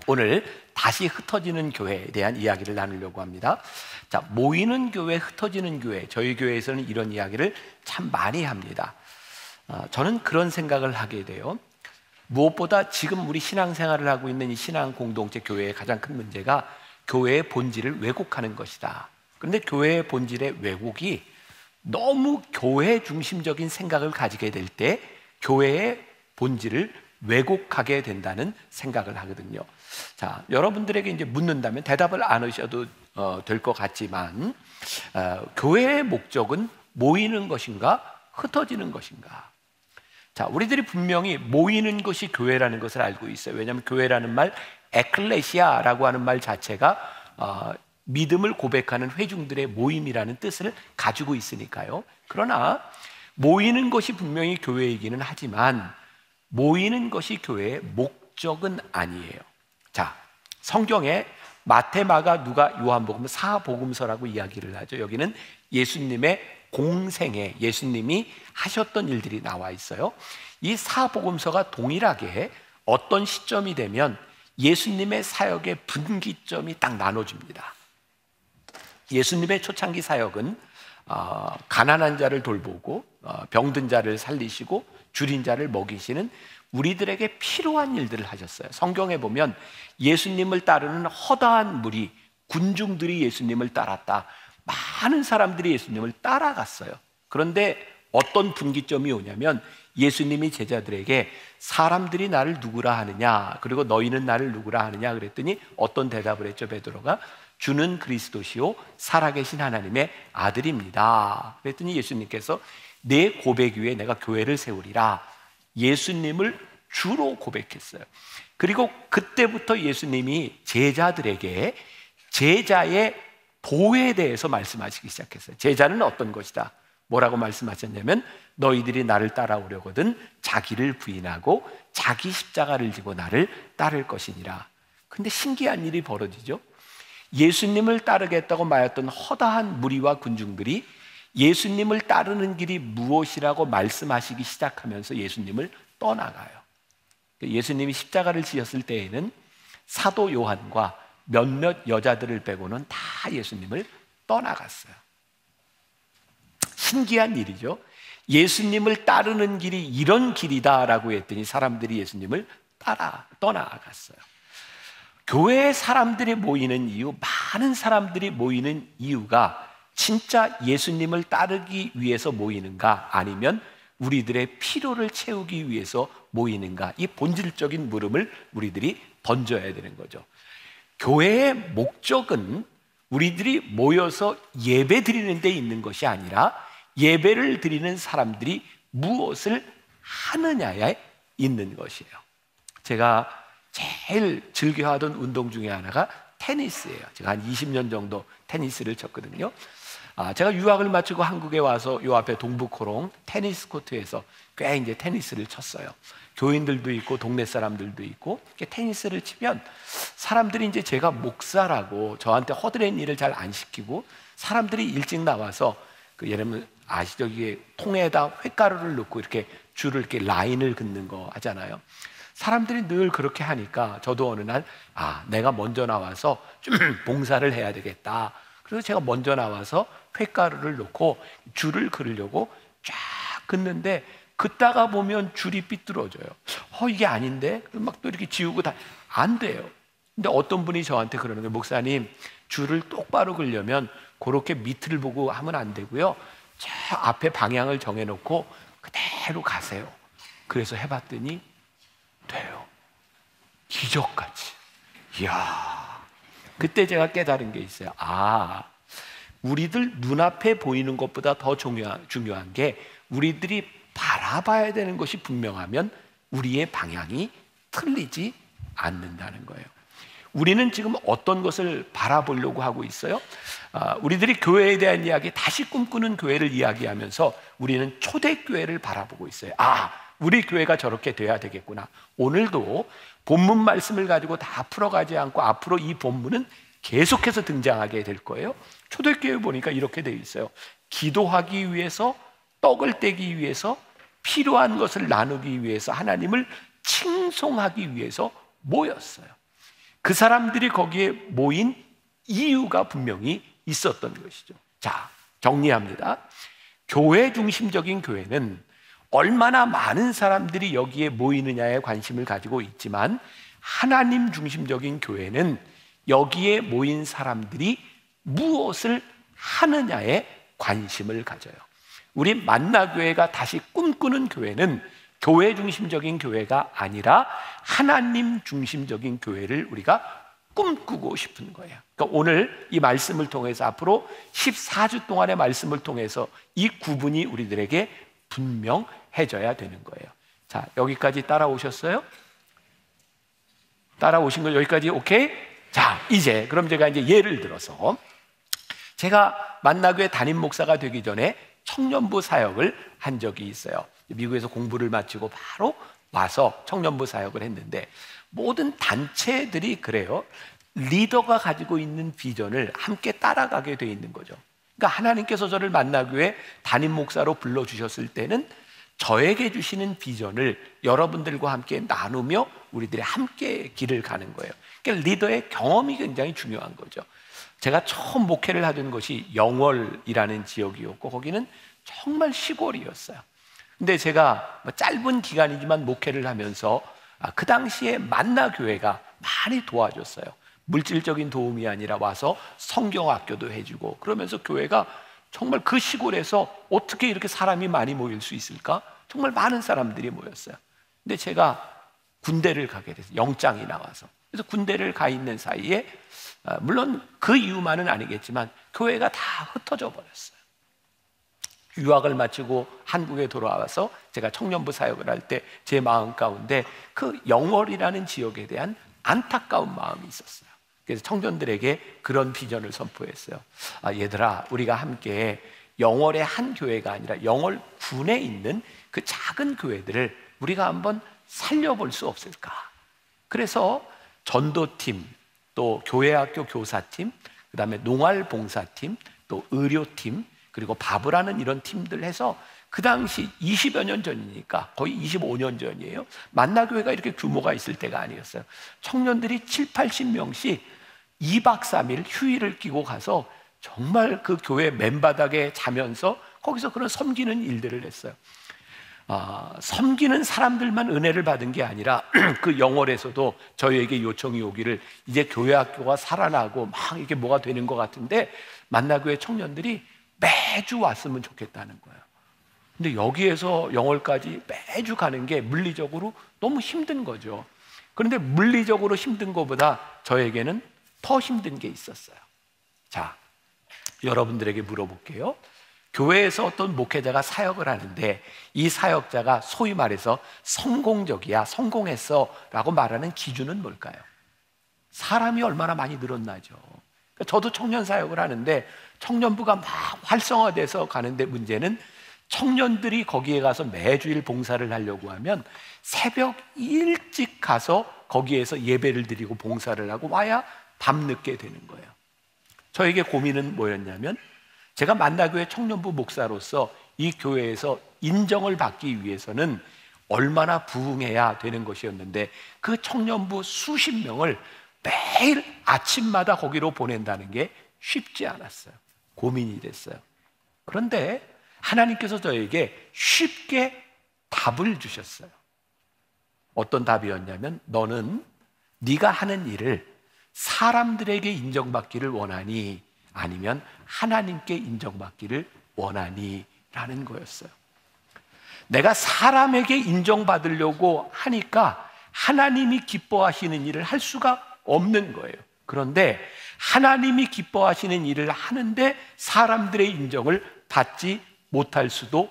오늘 다시 흩어지는 교회에 대한 이야기를 나누려고 합니다. 자, 모이는 교회, 흩어지는 교회. 저희 교회에서는 이런 이야기를 참 많이 합니다. 저는 그런 생각을 하게 돼요. 무엇보다 지금 우리 신앙생활을 하고 있는 이 신앙 공동체 교회의 가장 큰 문제가 교회의 본질을 왜곡하는 것이다. 그런데 교회의 본질의 왜곡이 너무 교회 중심적인 생각을 가지게 될 때 교회의 본질을 왜곡하게 된다는 생각을 하거든요. 자, 여러분들에게 이제 묻는다면 대답을 안 하셔도 될 것 같지만, 교회의 목적은 모이는 것인가, 흩어지는 것인가? 자, 우리들이 분명히 모이는 것이 교회라는 것을 알고 있어요. 왜냐하면 교회라는 말, 에클레시아라고 하는 말 자체가 믿음을 고백하는 회중들의 모임이라는 뜻을 가지고 있으니까요. 그러나 모이는 것이 분명히 교회이기는 하지만 모이는 것이 교회의 목적은 아니에요. 자, 성경에 마태, 마가, 누가, 요한복음 사복음서라고 이야기를 하죠. 여기는 예수님의 공생애, 예수님이 하셨던 일들이 나와 있어요. 이 사복음서가 동일하게 어떤 시점이 되면 예수님의 사역의 분기점이 딱 나눠집니다. 예수님의 초창기 사역은 가난한 자를 돌보고 병든 자를 살리시고 줄인 자를 먹이시는 우리들에게 필요한 일들을 하셨어요. 성경에 보면 예수님을 따르는 허다한 무리, 군중들이 예수님을 따랐다. 많은 사람들이 예수님을 따라갔어요. 그런데 어떤 분기점이 오냐면 예수님이 제자들에게 사람들이 나를 누구라 하느냐, 그리고 너희는 나를 누구라 하느냐 그랬더니 어떤 대답을 했죠? 베드로가 주는 그리스도시요 살아계신 하나님의 아들입니다. 그랬더니 예수님께서 내 고백 위에 내가 교회를 세우리라. 예수님을 주로 고백했어요. 그리고 그때부터 예수님이 제자들에게 제자의 도에 대해서 말씀하시기 시작했어요. 제자는 어떤 것이다? 뭐라고 말씀하셨냐면 너희들이 나를 따라오려거든 자기를 부인하고 자기 십자가를 지고 나를 따를 것이니라. 근데 신기한 일이 벌어지죠. 예수님을 따르겠다고 말했던 허다한 무리와 군중들이 예수님을 따르는 길이 무엇이라고 말씀하시기 시작하면서 예수님을 떠나가요. 예수님이 십자가를 지었을 때에는 사도 요한과 몇몇 여자들을 빼고는 다 예수님을 떠나갔어요. 신기한 일이죠. 예수님을 따르는 길이 이런 길이다라고 했더니 사람들이 예수님을 떠나갔어요. 교회에 사람들이 모이는 이유, 많은 사람들이 모이는 이유가 진짜 예수님을 따르기 위해서 모이는가, 아니면 우리들의 필요를 채우기 위해서 모이는가, 이 본질적인 물음을 우리들이 던져야 되는 거죠. 교회의 목적은 우리들이 모여서 예배 드리는 데 있는 것이 아니라 예배를 드리는 사람들이 무엇을 하느냐에 있는 것이에요. 제가 제일 즐겨하던 운동 중에 하나가 테니스예요. 제가 한 20년 정도 테니스를 쳤거든요. 제가 유학을 마치고 한국에 와서 요 앞에 동부코롱 테니스 코트에서 꽤 이제 테니스를 쳤어요. 교인들도 있고 동네 사람들도 있고. 이렇게 테니스를 치면 사람들이 이제 제가 목사라고 저한테 허드렛 일을 잘 안 시키고, 사람들이 일찍 나와서 예를 들면 아시죠? 이게 통에다 횟가루를 넣고 이렇게 줄을 이렇게 라인을 긋는 거 하잖아요. 사람들이 늘 그렇게 하니까 저도 어느 날 내가 먼저 나와서 좀 봉사를 해야 되겠다. 그래서 제가 먼저 나와서 횟가루를 넣고 줄을 그으려고 쫙 긋는데 긋다가 보면 줄이 삐뚤어져요. 이게 아닌데? 막 또 이렇게 지우고 다 안 돼요. 근데 어떤 분이 저한테 그러는 거예요. 목사님, 줄을 똑바로 그으려면 그렇게 밑을 보고 하면 안 되고요. 저 앞에 방향을 정해놓고 그대로 가세요. 그래서 해봤더니 돼요. 기적같이. 이야. 그때 제가 깨달은 게 있어요. 우리들 눈앞에 보이는 것보다 더 중요한 게 우리들이 바라봐야 되는 것이 분명하면 우리의 방향이 틀리지 않는다는 거예요. 우리는 지금 어떤 것을 바라보려고 하고 있어요? 우리들이 교회에 대한 이야기, 다시 꿈꾸는 교회를 이야기하면서 우리는 초대교회를 바라보고 있어요. 우리 교회가 저렇게 돼야 되겠구나. 오늘도 본문 말씀을 가지고 다 풀어가지 않고 앞으로 이 본문은 계속해서 등장하게 될 거예요. 초대교회 보니까 이렇게 되어 있어요. 기도하기 위해서, 떡을 떼기 위해서, 필요한 것을 나누기 위해서, 하나님을 칭송하기 위해서 모였어요. 그 사람들이 거기에 모인 이유가 분명히 있었던 것이죠. 자, 정리합니다. 교회 중심적인 교회는 얼마나 많은 사람들이 여기에 모이느냐에 관심을 가지고 있지만, 하나님 중심적인 교회는 여기에 모인 사람들이 무엇을 하느냐에 관심을 가져요. 우리 만나교회가 다시 꿈꾸는 교회는 교회 중심적인 교회가 아니라 하나님 중심적인 교회를 우리가 꿈꾸고 싶은 거예요. 그러니까 오늘 이 말씀을 통해서 앞으로 14주 동안의 말씀을 통해서 이 구분이 우리들에게 분명해져야 되는 거예요. 자, 여기까지 따라오셨어요? 따라오신 거 여기까지 오케이? 자, 이제 그럼 제가 이제 예를 들어서, 제가 만나교회 담임 목사가 되기 전에 청년부 사역을 한 적이 있어요. 미국에서 공부를 마치고 바로 와서 청년부 사역을 했는데, 모든 단체들이 그래요. 리더가 가지고 있는 비전을 함께 따라가게 돼 있는 거죠. 그러니까 하나님께서 저를 만나교회 담임 목사로 불러주셨을 때는 저에게 주시는 비전을 여러분들과 함께 나누며 우리들이 함께 길을 가는 거예요. 그러니까 리더의 경험이 굉장히 중요한 거죠. 제가 처음 목회를 하던 것이 영월이라는 지역이었고, 거기는 정말 시골이었어요. 근데 제가 짧은 기간이지만 목회를 하면서 그 당시에 만나교회가 많이 도와줬어요. 물질적인 도움이 아니라 와서 성경학교도 해주고, 그러면서 교회가 정말 그 시골에서 어떻게 이렇게 사람이 많이 모일 수 있을까? 정말 많은 사람들이 모였어요. 근데 제가 군대를 가게 돼서 영장이 나와서, 그래서 군대를 가 있는 사이에 물론 그 이유만은 아니겠지만 교회가 다 흩어져 버렸어요. 유학을 마치고 한국에 돌아와서 제가 청년부 사역을 할 때 제 마음 가운데 그 영월이라는 지역에 대한 안타까운 마음이 있었어요. 그래서 청년들에게 그런 비전을 선포했어요. 얘들아, 우리가 함께 영월의 한 교회가 아니라 영월 군에 있는 그 작은 교회들을 우리가 한번 살려볼 수 없을까? 그래서 전도팀, 또 교회학교 교사팀, 그 다음에 농활봉사팀, 또 의료팀, 그리고 바브라는 이런 팀들 해서, 그 당시 20여 년 전이니까 거의 25년 전이에요. 만나교회가 이렇게 규모가 있을 때가 아니었어요. 청년들이 7, 80명씩 2박 3일 휴일을 끼고 가서 정말 그 교회 맨바닥에 자면서 거기서 그런 섬기는 일들을 했어요. 섬기는 사람들만 은혜를 받은 게 아니라 그 영월에서도 저희에게 요청이 오기를, 이제 교회 학교가 살아나고 막 이게 뭐가 되는 것 같은데 만나교회 청년들이 매주 왔으면 좋겠다는 거예요. 근데 여기에서 영월까지 매주 가는 게 물리적으로 너무 힘든 거죠. 그런데 물리적으로 힘든 것보다 저에게는 더 힘든 게 있었어요. 자, 여러분들에게 물어볼게요. 교회에서 어떤 목회자가 사역을 하는데 이 사역자가 소위 말해서 성공적이야, 성공했어 라고 말하는 기준은 뭘까요? 사람이 얼마나 많이 늘었나죠. 그러니까 저도 청년 사역을 하는데 청년부가 막 활성화돼서 가는데, 문제는 청년들이 거기에 가서 매주일 봉사를 하려고 하면 새벽 일찍 가서 거기에서 예배를 드리고 봉사를 하고 와야 밤늦게 되는 거예요. 저에게 고민은 뭐였냐면, 제가 만나교회 청년부 목사로서 이 교회에서 인정을 받기 위해서는 얼마나 부흥해야 되는 것이었는데, 그 청년부 수십 명을 매일 아침마다 거기로 보낸다는 게 쉽지 않았어요. 고민이 됐어요. 그런데 하나님께서 저에게 쉽게 답을 주셨어요. 어떤 답이었냐면, 너는 네가 하는 일을 사람들에게 인정받기를 원하니, 아니면 하나님께 인정받기를 원하니? 라는 거였어요. 내가 사람에게 인정받으려고 하니까 하나님이 기뻐하시는 일을 할 수가 없는 거예요. 그런데 하나님이 기뻐하시는 일을 하는데 사람들의 인정을 받지 못할 수도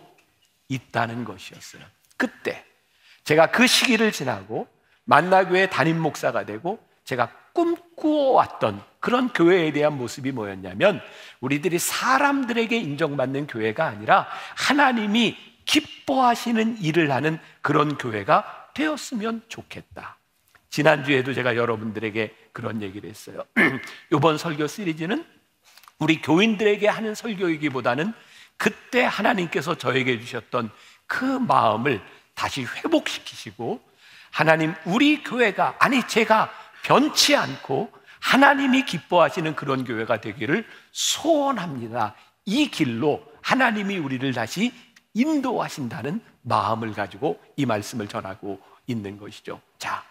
있다는 것이었어요. 그때 제가 그 시기를 지나고 만나교회 담임 목사가 되고 제가 꿈꾸어왔던 그런 교회에 대한 모습이 뭐였냐면, 우리들이 사람들에게 인정받는 교회가 아니라 하나님이 기뻐하시는 일을 하는 그런 교회가 되었으면 좋겠다. 지난주에도 제가 여러분들에게 그런 얘기를 했어요. 이번 설교 시리즈는 우리 교인들에게 하는 설교이기보다는 그때 하나님께서 저에게 주셨던 그 마음을 다시 회복시키시고, 하나님, 우리 교회가, 아니 제가 변치 않고 하나님이 기뻐하시는 그런 교회가 되기를 소원합니다. 이 길로 하나님이 우리를 다시 인도하신다는 마음을 가지고 이 말씀을 전하고 있는 것이죠. 자,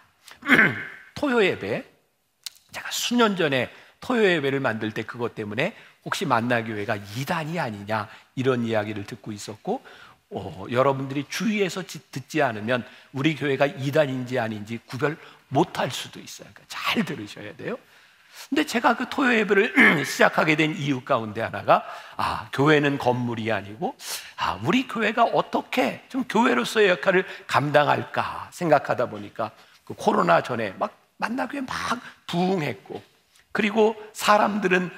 토요 예배, 제가 수년 전에 토요 예배를 만들 때 그것 때문에 혹시 만나교회가 이단이 아니냐 이런 이야기를 듣고 있었고, 여러분들이 주위에서 듣지 않으면 우리 교회가 이단인지 아닌지 구별 못할 수도 있어요. 그러니까 잘 들으셔야 돼요. 근데 제가 그 토요 예배를 시작하게 된 이유 가운데 하나가, 교회는 건물이 아니고 우리 교회가 어떻게 좀 교회로서의 역할을 감당할까 생각하다 보니까, 그 코로나 전에 막 만나교회 막 부흥했고, 그리고 사람들은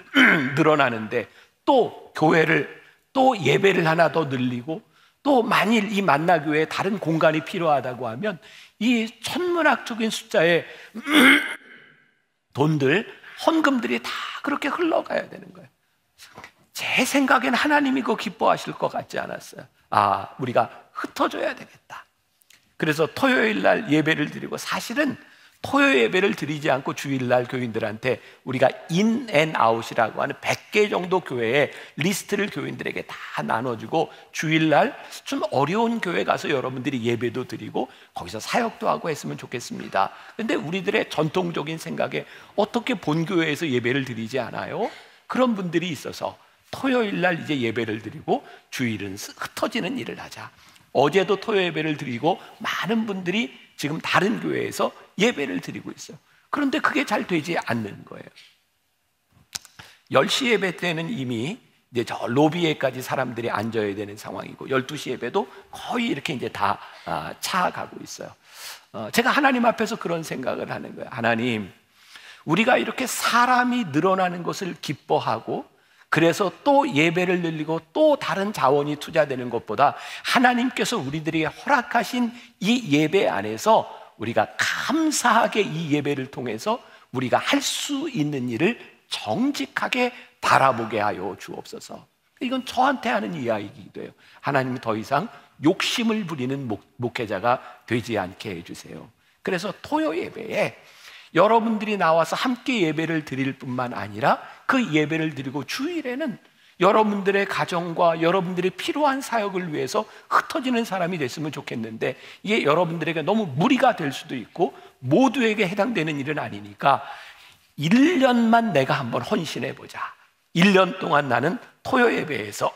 늘어나는데 또 교회를, 또 예배를 하나 더 늘리고, 또 만일 이 만나교회에 다른 공간이 필요하다고 하면 이 천문학적인 숫자의 돈들, 헌금들이 다 그렇게 흘러가야 되는 거예요. 제 생각엔 하나님이 그거 기뻐하실 것 같지 않았어요. 우리가 흩어져야 되겠다. 그래서 토요일 날 예배를 드리고, 사실은 토요 예배를 드리지 않고 주일날 교인들한테 우리가 인 앤 아웃이라고 하는 100개 정도 교회의 리스트를 교인들에게 다 나눠주고, 주일날 좀 어려운 교회 가서 여러분들이 예배도 드리고 거기서 사역도 하고 했으면 좋겠습니다. 근데 우리들의 전통적인 생각에 어떻게 본교회에서 예배를 드리지 않아요? 그런 분들이 있어서 토요일날 이제 예배를 드리고 주일은 흩어지는 일을 하자. 어제도 토요 예배를 드리고 많은 분들이 지금 다른 교회에서 예배를 드리고 있어요. 그런데 그게 잘 되지 않는 거예요. 10시 예배 때는 이미 이제 저 로비에까지 사람들이 앉아야 되는 상황이고, 12시 예배도 거의 이렇게 이제 다 차가고 있어요. 제가 하나님 앞에서 그런 생각을 하는 거예요. 하나님, 우리가 이렇게 사람이 늘어나는 것을 기뻐하고, 그래서 또 예배를 늘리고 또 다른 자원이 투자되는 것보다 하나님께서 우리들에게 허락하신 이 예배 안에서 우리가 감사하게 이 예배를 통해서 우리가 할 수 있는 일을 정직하게 바라보게 하여 주옵소서. 이건 저한테 하는 이야기이기도 해요. 하나님이 더 이상 욕심을 부리는 목회자가 되지 않게 해주세요. 그래서 토요 예배에 여러분들이 나와서 함께 예배를 드릴 뿐만 아니라 그 예배를 드리고 주일에는 여러분들의 가정과 여러분들이 필요한 사역을 위해서 흩어지는 사람이 됐으면 좋겠는데, 이게 여러분들에게 너무 무리가 될 수도 있고 모두에게 해당되는 일은 아니니까 1년만 내가 한번 헌신해보자. 1년 동안 나는 토요 예배에서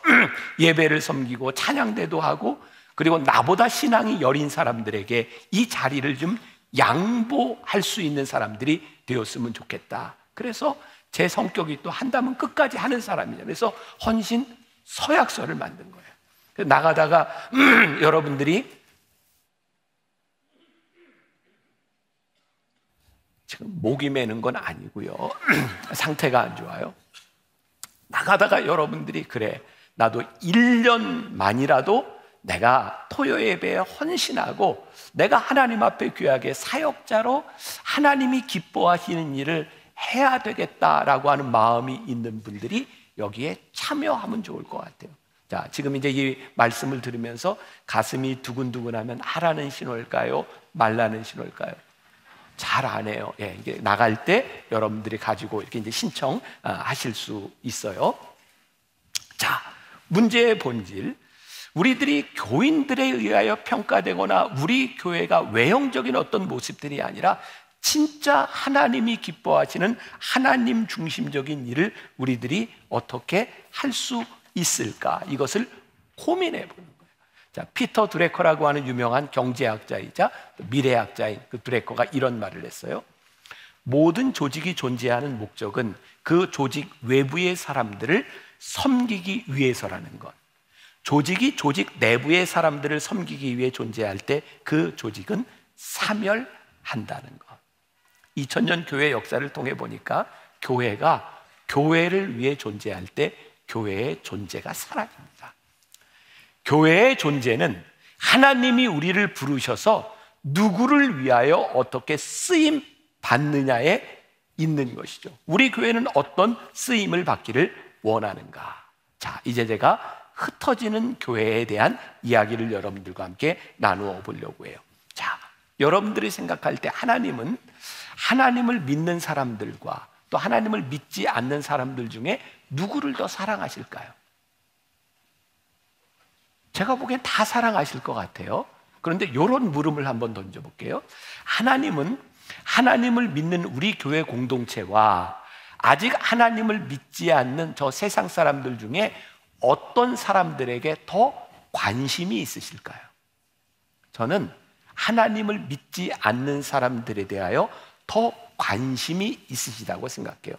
예배를 섬기고 찬양대도 하고, 그리고 나보다 신앙이 여린 사람들에게 이 자리를 좀 양보할 수 있는 사람들이 되었으면 좋겠다. 그래서 제 성격이 또 한다면 끝까지 하는 사람이잖아요. 그래서 헌신 서약서를 만든 거예요. 나가다가 여러분들이 지금 목이 메는 건 아니고요. 상태가 안 좋아요. 나가다가 여러분들이 그래, 나도 1년만이라도 내가 토요 예배에 헌신하고 내가 하나님 앞에 귀하게 사역자로 하나님이 기뻐하시는 일을 해야 되겠다라고 하는 마음이 있는 분들이 여기에 참여하면 좋을 것 같아요. 자, 지금 이제 이 말씀을 들으면서 가슴이 두근두근하면 하라는 신호일까요? 말라는 신호일까요? 잘 안 해요. 예, 이게 나갈 때 여러분들이 가지고 이렇게 이제 신청하실 수 있어요. 자, 문제의 본질. 우리들이 교인들에 의하여 평가되거나 우리 교회가 외형적인 어떤 모습들이 아니라 진짜 하나님이 기뻐하시는 하나님 중심적인 일을 우리들이 어떻게 할 수 있을까? 이것을 고민해 보는 거예요. 자, 피터 드래커라고 하는 유명한 경제학자이자 미래학자인 그 드래커가 이런 말을 했어요. 모든 조직이 존재하는 목적은 그 조직 외부의 사람들을 섬기기 위해서라는 것. 조직이 조직 내부의 사람들을 섬기기 위해 존재할 때 그 조직은 사멸한다는 것. 2000년 교회 역사를 통해 보니까 교회가 교회를 위해 존재할 때 교회의 존재가 사라집니다. 교회의 존재는 하나님이 우리를 부르셔서 누구를 위하여 어떻게 쓰임 받느냐에 있는 것이죠. 우리 교회는 어떤 쓰임을 받기를 원하는가? 자, 이제 제가 흩어지는 교회에 대한 이야기를 여러분들과 함께 나누어 보려고 해요. 자, 여러분들이 생각할 때 하나님은 하나님을 믿는 사람들과 또 하나님을 믿지 않는 사람들 중에 누구를 더 사랑하실까요? 제가 보기엔 다 사랑하실 것 같아요. 그런데 이런 물음을 한번 던져볼게요. 하나님은 하나님을 믿는 우리 교회 공동체와 아직 하나님을 믿지 않는 저 세상 사람들 중에 어떤 사람들에게 더 관심이 있으실까요? 저는 하나님을 믿지 않는 사람들에 대하여 더 관심이 있으시다고 생각해요.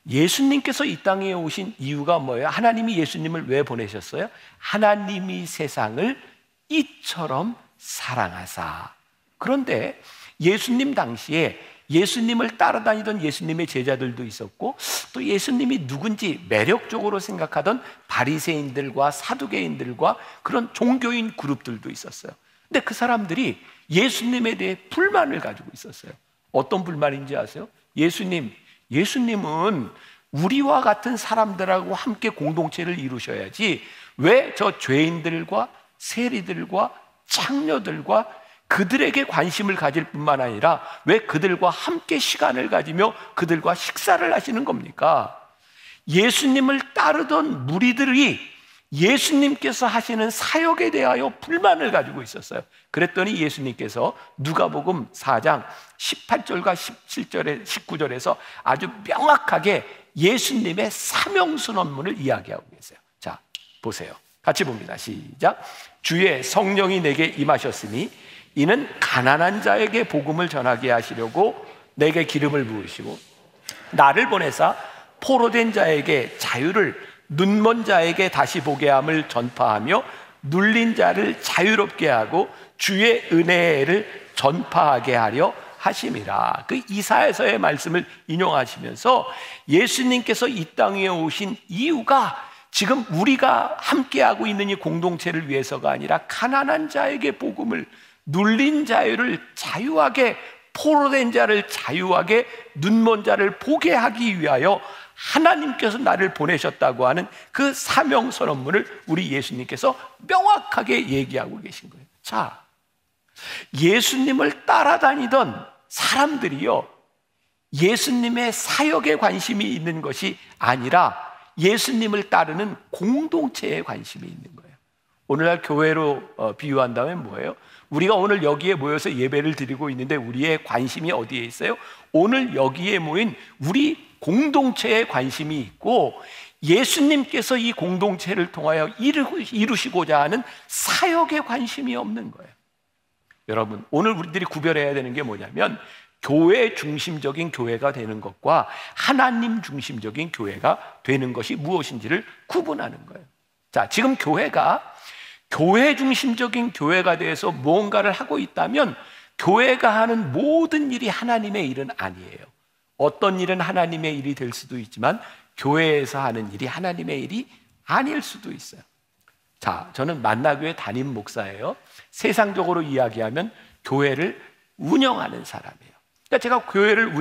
예수님께서 이 땅에 오신 이유가 뭐예요? 하나님이 예수님을 왜 보내셨어요? 하나님이 세상을 이처럼 사랑하사. 그런데 예수님 당시에 예수님을 따라다니던 예수님의 제자들도 있었고, 또 예수님이 누군지 매력적으로 생각하던 바리새인들과 사두개인들과 그런 종교인 그룹들도 있었어요. 근데 그 사람들이 예수님에 대해 불만을 가지고 있었어요. 어떤 불만인지 아세요? 예수님은 우리와 같은 사람들하고 함께 공동체를 이루셔야지 왜 저 죄인들과 세리들과 창녀들과 그들에게 관심을 가질 뿐만 아니라 왜 그들과 함께 시간을 가지며 그들과 식사를 하시는 겁니까? 예수님을 따르던 무리들이 예수님께서 하시는 사역에 대하여 불만을 가지고 있었어요. 그랬더니 예수님께서 누가복음 4장 18절과 17절에 19절에서 아주 명확하게 예수님의 사명선언문을 이야기하고 계세요. 자, 보세요. 같이 봅니다. 시작. 주의 성령이 내게 임하셨으니 이는 가난한 자에게 복음을 전하게 하시려고 내게 기름을 부으시고 나를 보내사 포로된 자에게 자유를, 눈먼 자에게 다시 보게 함을 전파하며 눌린 자를 자유롭게 하고 주의 은혜를 전파하게 하려 하심이라. 그 이사야서의 말씀을 인용하시면서 예수님께서 이 땅에 오신 이유가 지금 우리가 함께하고 있는 이 공동체를 위해서가 아니라 가난한 자에게 복음을, 눌린 자유를 자유하게, 포로된 자를 자유하게, 눈먼 자를 보게 하기 위하여 하나님께서 나를 보내셨다고 하는 그 사명 선언문을 우리 예수님께서 명확하게 얘기하고 계신 거예요. 자, 예수님을 따라다니던 사람들이요, 예수님의 사역에 관심이 있는 것이 아니라 예수님을 따르는 공동체에 관심이 있는 거예요. 오늘날 교회로 비유한다면 뭐예요? 우리가 오늘 여기에 모여서 예배를 드리고 있는데 우리의 관심이 어디에 있어요? 오늘 여기에 모인 우리 공동체에 관심이 있고 예수님께서 이 공동체를 통하여 이루시고자 하는 사역에 관심이 없는 거예요. 여러분, 오늘 우리들이 구별해야 되는 게 뭐냐면 교회 중심적인 교회가 되는 것과 하나님 중심적인 교회가 되는 것이 무엇인지를 구분하는 거예요. 자, 지금 교회가 교회 중심적인 교회가 돼서 무언가를 하고 있다면 교회가 하는 모든 일이 하나님의 일은 아니에요. 어떤 일은 하나님의 일이 될 수도 있지만 교회에서 하는 일이 하나님의 일이 아닐 수도 있어요. 자, 저는 만나교회 담임 목사예요. 세상적으로 이야기하면 교회를 운영하는 사람이에요. 그러니까 제가 교회를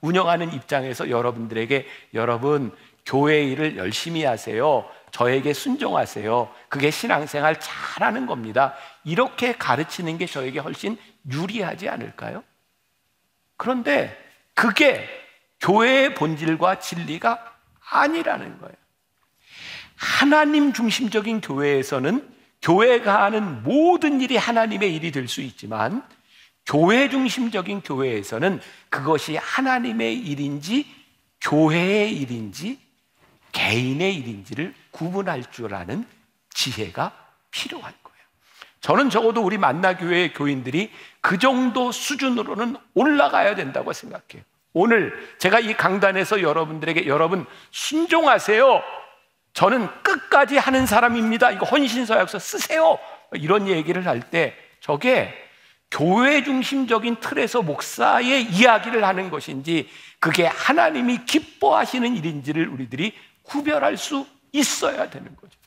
운영하는 입장에서 여러분들에게, 여러분 교회 일을 열심히 하세요, 저에게 순종하세요, 그게 신앙생활 잘하는 겁니다, 이렇게 가르치는 게 저에게 훨씬 유리하지 않을까요? 그런데 그게 교회의 본질과 진리가 아니라는 거예요. 하나님 중심적인 교회에서는 교회가 하는 모든 일이 하나님의 일이 될 수 있지만 교회 중심적인 교회에서는 그것이 하나님의 일인지 교회의 일인지 개인의 일인지를 구분할 줄 아는 지혜가 필요한 거예요. 저는 적어도 우리 만나교회의 교인들이 그 정도 수준으로는 올라가야 된다고 생각해요. 오늘 제가 이 강단에서 여러분들에게 여러분 순종하세요, 저는 끝까지 하는 사람입니다, 이거 헌신서약서 쓰세요, 이런 얘기를 할 때 저게 교회 중심적인 틀에서 목사의 이야기를 하는 것인지 그게 하나님이 기뻐하시는 일인지를 우리들이 구별할 수 있어야 되는 거죠.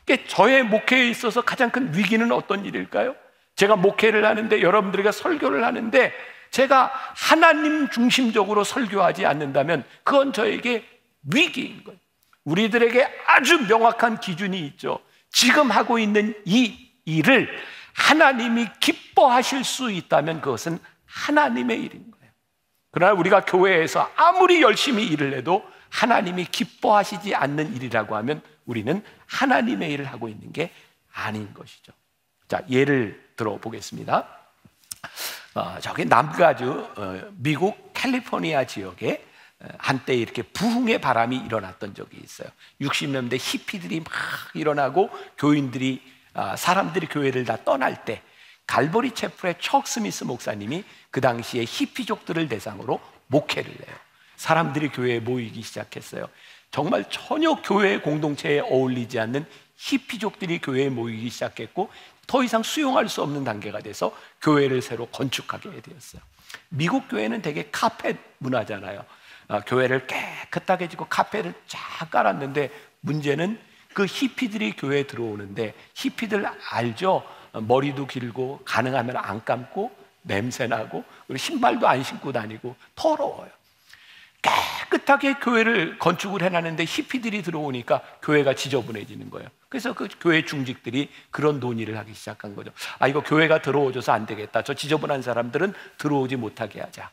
그러니까 저의 목회에 있어서 가장 큰 위기는 어떤 일일까요? 제가 목회를 하는데, 여러분들에게 설교를 하는데 제가 하나님 중심적으로 설교하지 않는다면 그건 저에게 위기인 거예요. 우리들에게 아주 명확한 기준이 있죠. 지금 하고 있는 이 일을 하나님이 기뻐하실 수 있다면 그것은 하나님의 일인 거예요. 그러나 우리가 교회에서 아무리 열심히 일을 해도 하나님이 기뻐하시지 않는 일이라고 하면 우리는 하나님의 일을 하고 있는 게 아닌 것이죠. 자, 예를 들어 보겠습니다. 저기 남가주 미국 캘리포니아 지역에 한때 이렇게 부흥의 바람이 일어났던 적이 있어요. 60년대 히피들이 막 일어나고 교인들이 사람들이 교회를 다 떠날 때 갈보리 채플의 척 스미스 목사님이 그 당시에 히피족들을 대상으로 목회를 해요. 사람들이 교회에 모이기 시작했어요. 정말 전혀 교회 공동체에 어울리지 않는 히피족들이 교회에 모이기 시작했고 더 이상 수용할 수 없는 단계가 돼서 교회를 새로 건축하게 되었어요. 미국 교회는 되게 카펫 문화잖아요. 교회를 깨끗하게 짓고 카펫을 쫙 깔았는데 문제는 그 히피들이 교회에 들어오는데 히피들 알죠? 머리도 길고 가능하면 안 감고 냄새나고 그리고 신발도 안 신고 다니고 더러워요. 깨끗하게 교회를 건축을 해놨는데 히피들이 들어오니까 교회가 지저분해지는 거예요. 그래서 그 교회 중직들이 그런 논의를 하기 시작한 거죠. 이거 교회가 들어오줘서 안 되겠다. 저 지저분한 사람들은 들어오지 못하게 하자.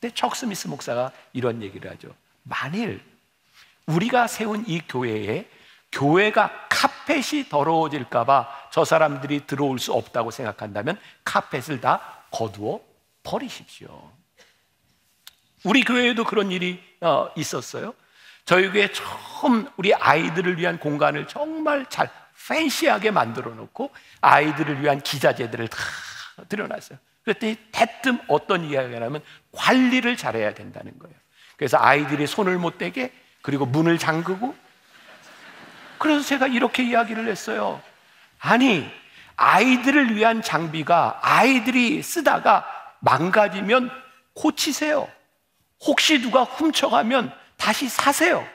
근데 척 스미스 목사가 이런 얘기를 하죠. 만일 우리가 세운 이 교회에 교회가 카펫이 더러워질까 봐 저 사람들이 들어올 수 없다고 생각한다면 카펫을 다 거두어 버리십시오. 우리 교회에도 그런 일이 있었어요. 저희 교회 처음 우리 아이들을 위한 공간을 정말 잘 팬시하게 만들어 놓고 아이들을 위한 기자재들을 다 들여놨어요. 그랬더니 대뜸 어떤 이야기가 나면 관리를 잘해야 된다는 거예요. 그래서 아이들이 손을 못 대게 그리고 문을 잠그고 그래서 제가 이렇게 이야기를 했어요. 아니 아이들을 위한 장비가 아이들이 쓰다가 망가지면 고치세요. 혹시 누가 훔쳐가면 다시 사세요.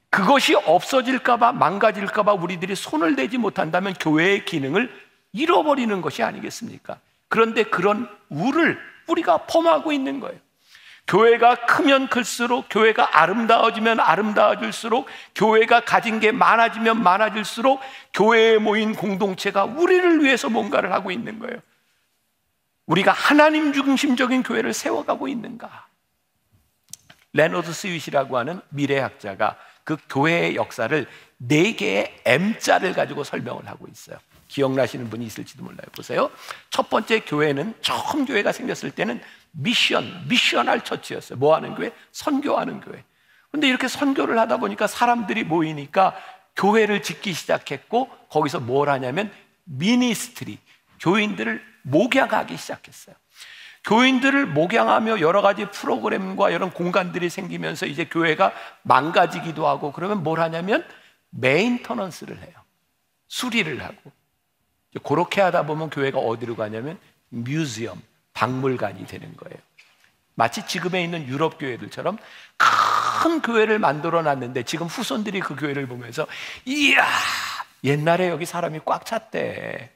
그것이 없어질까 봐 망가질까 봐 우리들이 손을 대지 못한다면 교회의 기능을 잃어버리는 것이 아니겠습니까? 그런데 그런 우를 우리가 범하고 있는 거예요. 교회가 크면 클수록 교회가 아름다워지면 아름다워질수록 교회가 가진 게 많아지면 많아질수록 교회에 모인 공동체가 우리를 위해서 뭔가를 하고 있는 거예요. 우리가 하나님 중심적인 교회를 세워가고 있는가? 레너드 스윗이라고 하는 미래학자가 그 교회의 역사를 4개의 M자를 가지고 설명을 하고 있어요. 기억나시는 분이 있을지도 몰라요. 보세요. 첫 번째 교회는 처음 교회가 생겼을 때는 미셔널 처치였어요. 뭐 하는 교회? 선교하는 교회. 근데 이렇게 선교를 하다 보니까 사람들이 모이니까 교회를 짓기 시작했고 거기서 뭘 하냐면 미니스트리, 교인들을 목양하기 시작했어요. 교인들을 목양하며 여러 가지 프로그램과 이런 공간들이 생기면서 이제 교회가 망가지기도 하고 그러면 뭘 하냐면 메인터넌스를 해요. 수리를 하고. 그렇게 하다 보면 교회가 어디로 가냐면 뮤지엄, 박물관이 되는 거예요. 마치 지금에 있는 유럽 교회들처럼 큰 교회를 만들어 놨는데 지금 후손들이 그 교회를 보면서 이야, 옛날에 여기 사람이 꽉 찼대.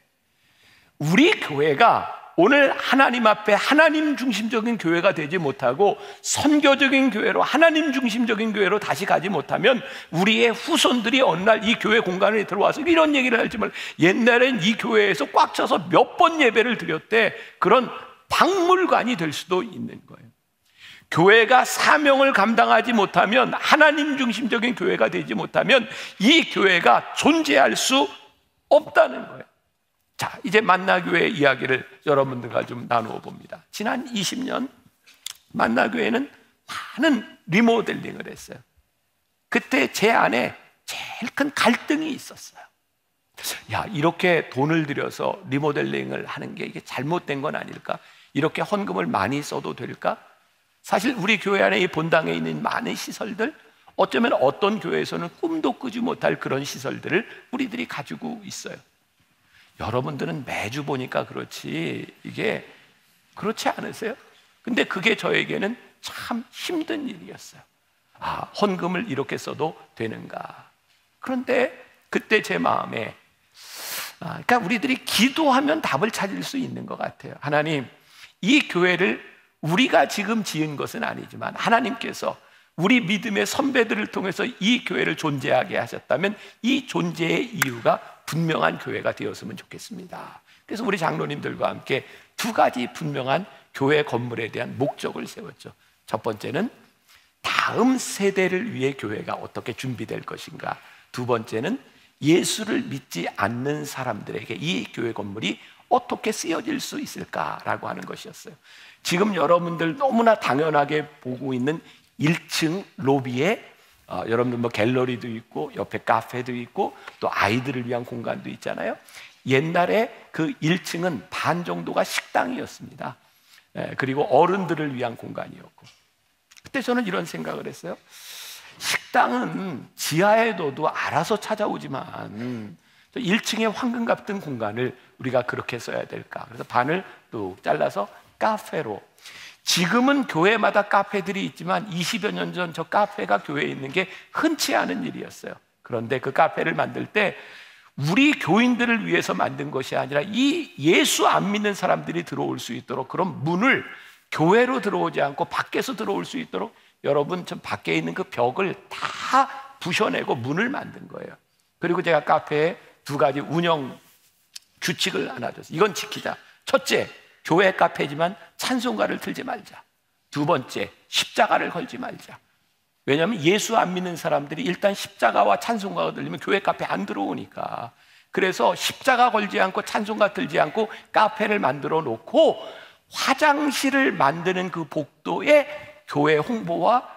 우리 교회가 오늘 하나님 앞에 하나님 중심적인 교회가 되지 못하고 선교적인 교회로 하나님 중심적인 교회로 다시 가지 못하면 우리의 후손들이 어느 날 이 교회 공간에 들어와서 이런 얘기를 할지 몰라. 옛날엔 이 교회에서 꽉 차서 몇 번 예배를 드렸대. 그런 박물관이 될 수도 있는 거예요. 교회가 사명을 감당하지 못하면 하나님 중심적인 교회가 되지 못하면 이 교회가 존재할 수 없다는 거예요. 자, 이제 만나교회 이야기를 여러분들과 좀 나누어 봅니다. 지난 20년 만나교회는 많은 리모델링을 했어요. 그때 제 안에 제일 큰 갈등이 있었어요. 야, 이렇게 돈을 들여서 리모델링을 하는 게 이게 잘못된 건 아닐까? 이렇게 헌금을 많이 써도 될까? 사실 우리 교회 안에 이 본당에 있는 많은 시설들, 어쩌면 어떤 교회에서는 꿈도 꾸지 못할 그런 시설들을 우리들이 가지고 있어요. 여러분들은 매주 보니까 그렇지 이게 그렇지 않으세요? 근데 그게 저에게는 참 힘든 일이었어요. 헌금을 이렇게 써도 되는가? 그런데 그때 제 마음에 그러니까 우리들이 기도하면 답을 찾을 수 있는 것 같아요. 하나님, 이 교회를 우리가 지금 지은 것은 아니지만 하나님께서 우리 믿음의 선배들을 통해서 이 교회를 존재하게 하셨다면 이 존재의 이유가 분명한 교회가 되었으면 좋겠습니다. 그래서 우리 장로님들과 함께 2가지 분명한 교회 건물에 대한 목적을 세웠죠. 첫 번째는 다음 세대를 위해 교회가 어떻게 준비될 것인가. 두 번째는 예수를 믿지 않는 사람들에게 이 교회 건물이 어떻게 쓰여질 수 있을까라고 하는 것이었어요. 지금 여러분들 너무나 당연하게 보고 있는 1층 로비에 여러분들 뭐 갤러리도 있고 옆에 카페도 있고 또 아이들을 위한 공간도 있잖아요. 옛날에 그 1층은 반 정도가 식당이었습니다. 그리고 어른들을 위한 공간이었고, 그때 저는 이런 생각을 했어요. 식당은 지하에 둬도 알아서 찾아오지만 1층의 황금 같은 공간을 우리가 그렇게 써야 될까? 그래서 반을 또 잘라서 카페로. 지금은 교회마다 카페들이 있지만 20여 년 전 저 카페가 교회에 있는 게 흔치 않은 일이었어요. 그런데 그 카페를 만들 때 우리 교인들을 위해서 만든 것이 아니라 이 예수 안 믿는 사람들이 들어올 수 있도록 그런 문을 교회로 들어오지 않고 밖에서 들어올 수 있도록 여러분 저 밖에 있는 그 벽을 다 부셔내고 문을 만든 거예요. 그리고 제가 카페에 두 가지 운영 규칙을 하나 줬어요. 이건 지키자. 첫째, 교회 카페지만 찬송가를 틀지 말자. 두 번째, 십자가를 걸지 말자. 왜냐하면 예수 안 믿는 사람들이 일단 십자가와 찬송가가 들리면 교회 카페 안 들어오니까. 그래서 십자가 걸지 않고 찬송가 들지 않고 카페를 만들어 놓고 화장실을 만드는 그 복도에 교회 홍보와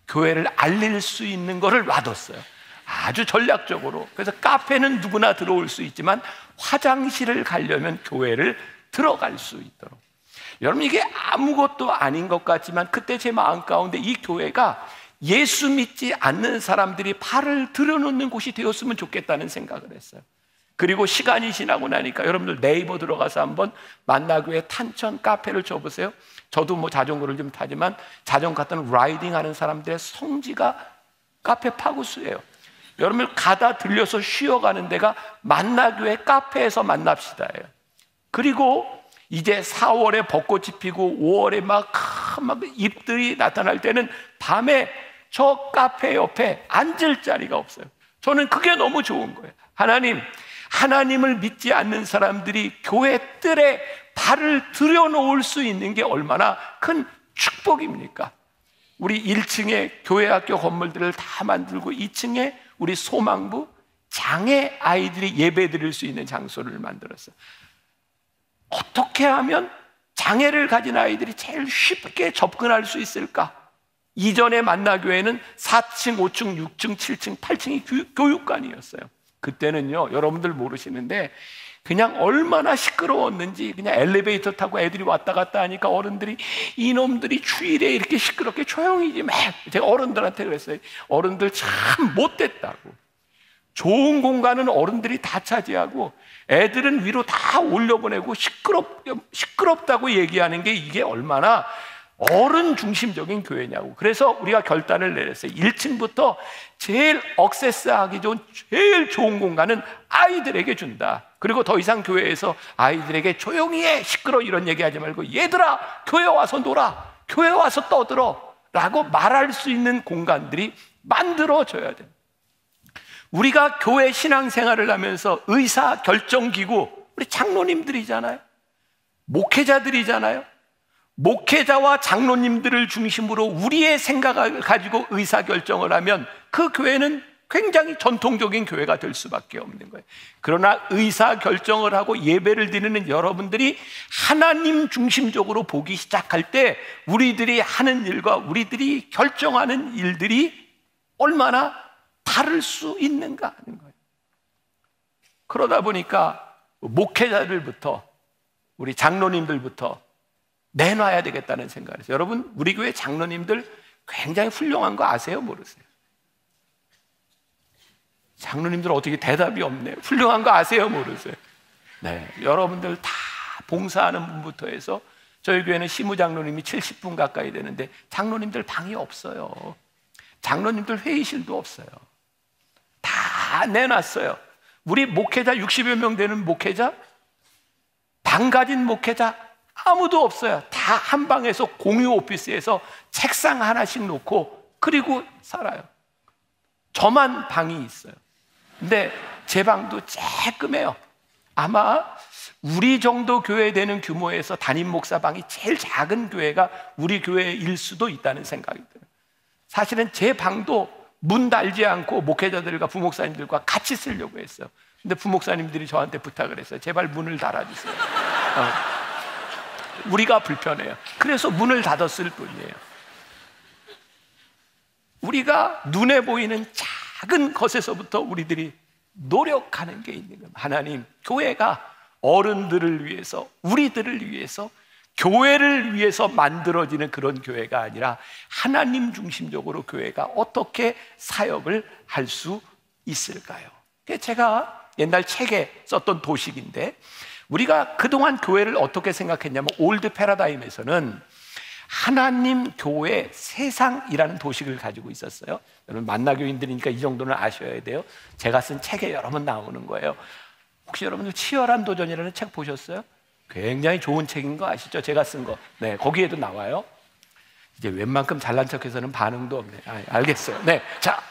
교회를 알릴 수 있는 것을 놔뒀어요. 아주 전략적으로. 그래서 카페는 누구나 들어올 수 있지만 화장실을 가려면 교회를 들어갈 수 있도록. 여러분, 이게 아무것도 아닌 것 같지만 그때 제 마음 가운데 이 교회가 예수 믿지 않는 사람들이 발을 들여놓는 곳이 되었으면 좋겠다는 생각을 했어요. 그리고 시간이 지나고 나니까 여러분들 네이버 들어가서 한번 만나교회 탄천 카페를 쳐보세요. 저도 뭐 자전거를 좀 타지만 자전거 타는 라이딩 하는 사람들의 성지가 카페 파고수예요. 여러분들 가다 들려서 쉬어가는 데가 만나교회 카페에서 만납시다예요. 그리고 이제 4월에 벚꽃이 피고 5월에 막 잎들이 나타날 때는 밤에 저 카페 옆에 앉을 자리가 없어요. 저는 그게 너무 좋은 거예요. 하나님을 믿지 않는 사람들이 교회 뜰에 발을 들여놓을 수 있는 게 얼마나 큰 축복입니까? 우리 1층에 교회학교 건물들을 다 만들고 2층에 우리 소망부 장애 아이들이 예배 드릴 수 있는 장소를 만들었어요. 어떻게 하면 장애를 가진 아이들이 제일 쉽게 접근할 수 있을까? 이전에 만나교회는 4층, 5층, 6층, 7층, 8층이 교육관이었어요. 그때는요, 여러분들 모르시는데 그냥 얼마나 시끄러웠는지 그냥 엘리베이터 타고 애들이 왔다 갔다 하니까 어른들이 이놈들이 주일에 이렇게 시끄럽게 조용히 좀 해. 제가 어른들한테 그랬어요. 어른들 참 못됐다고. 좋은 공간은 어른들이 다 차지하고 애들은 위로 다 올려보내고 시끄럽다고 얘기하는 게 이게 얼마나 어른 중심적인 교회냐고. 그래서 우리가 결단을 내렸어요. 1층부터 제일 억세스하기 좋은 제일 좋은 공간은 아이들에게 준다. 그리고 더 이상 교회에서 아이들에게 조용히 해, 시끄러 이런 얘기하지 말고 얘들아 교회 와서 놀아, 교회 와서 떠들어 라고 말할 수 있는 공간들이 만들어져야 돼요. 우리가 교회 신앙생활을 하면서 의사결정기구 우리 장로님들이잖아요. 목회자들이잖아요. 목회자와 장로님들을 중심으로 우리의 생각을 가지고 의사결정을 하면 그 교회는 굉장히 전통적인 교회가 될 수밖에 없는 거예요. 그러나 의사결정을 하고 예배를 드리는 여러분들이 하나님 중심적으로 보기 시작할 때 우리들이 하는 일과 우리들이 결정하는 일들이 얼마나 다를 수 있는가 하는 거예요. 그러다 보니까 목회자들부터 우리 장로님들부터 내놔야 되겠다는 생각을 했어요. 여러분, 우리 교회 장로님들 굉장히 훌륭한 거 아세요? 모르세요? 장로님들 어떻게 대답이 없네요. 훌륭한 거 아세요? 모르세요? 네, 여러분들 다 봉사하는 분부터 해서 저희 교회는 시무장로님이 70분 가까이 되는데 장로님들 방이 없어요. 장로님들 회의실도 없어요. 다 내놨어요. 우리 목회자 60여 명 되는 목회자, 방 가진 목회자 아무도 없어요. 다 한 방에서 공유 오피스에서 책상 하나씩 놓고 그리고 살아요. 저만 방이 있어요. 근데 제 방도 쬐끔해요. 아마 우리 정도 교회 되는 규모에서 담임 목사방이 제일 작은 교회가 우리 교회일 수도 있다는 생각이 들어요. 사실은 제 방도 문 달지 않고 목회자들과 부목사님들과 같이 쓰려고 했어요. 근데 부목사님들이 저한테 부탁을 했어요. 제발 문을 닫아주세요. 우리가 불편해요. 그래서 문을 닫았을 뿐이에요. 우리가 눈에 보이는 작은 것에서부터 우리들이 노력하는 게 있는 거예요. 하나님, 교회가 어른들을 위해서, 우리들을 위해서, 교회를 위해서 만들어지는 그런 교회가 아니라 하나님 중심적으로 교회가 어떻게 사역을 할 수 있을까요? 제가 옛날 책에 썼던 도식인데, 우리가 그동안 교회를 어떻게 생각했냐면 올드 패러다임에서는 하나님, 교회, 세상이라는 도식을 가지고 있었어요. 여러분 만나교인들이니까 이 정도는 아셔야 돼요. 제가 쓴 책에 여러 번 나오는 거예요. 혹시 여러분들 치열한 도전이라는 책 보셨어요? 굉장히 좋은 책인 거 아시죠? 제가 쓴 거. 네, 거기에도 나와요. 이제 웬만큼 잘난 척해서는 반응도 없네. 알겠어요. 네, 자,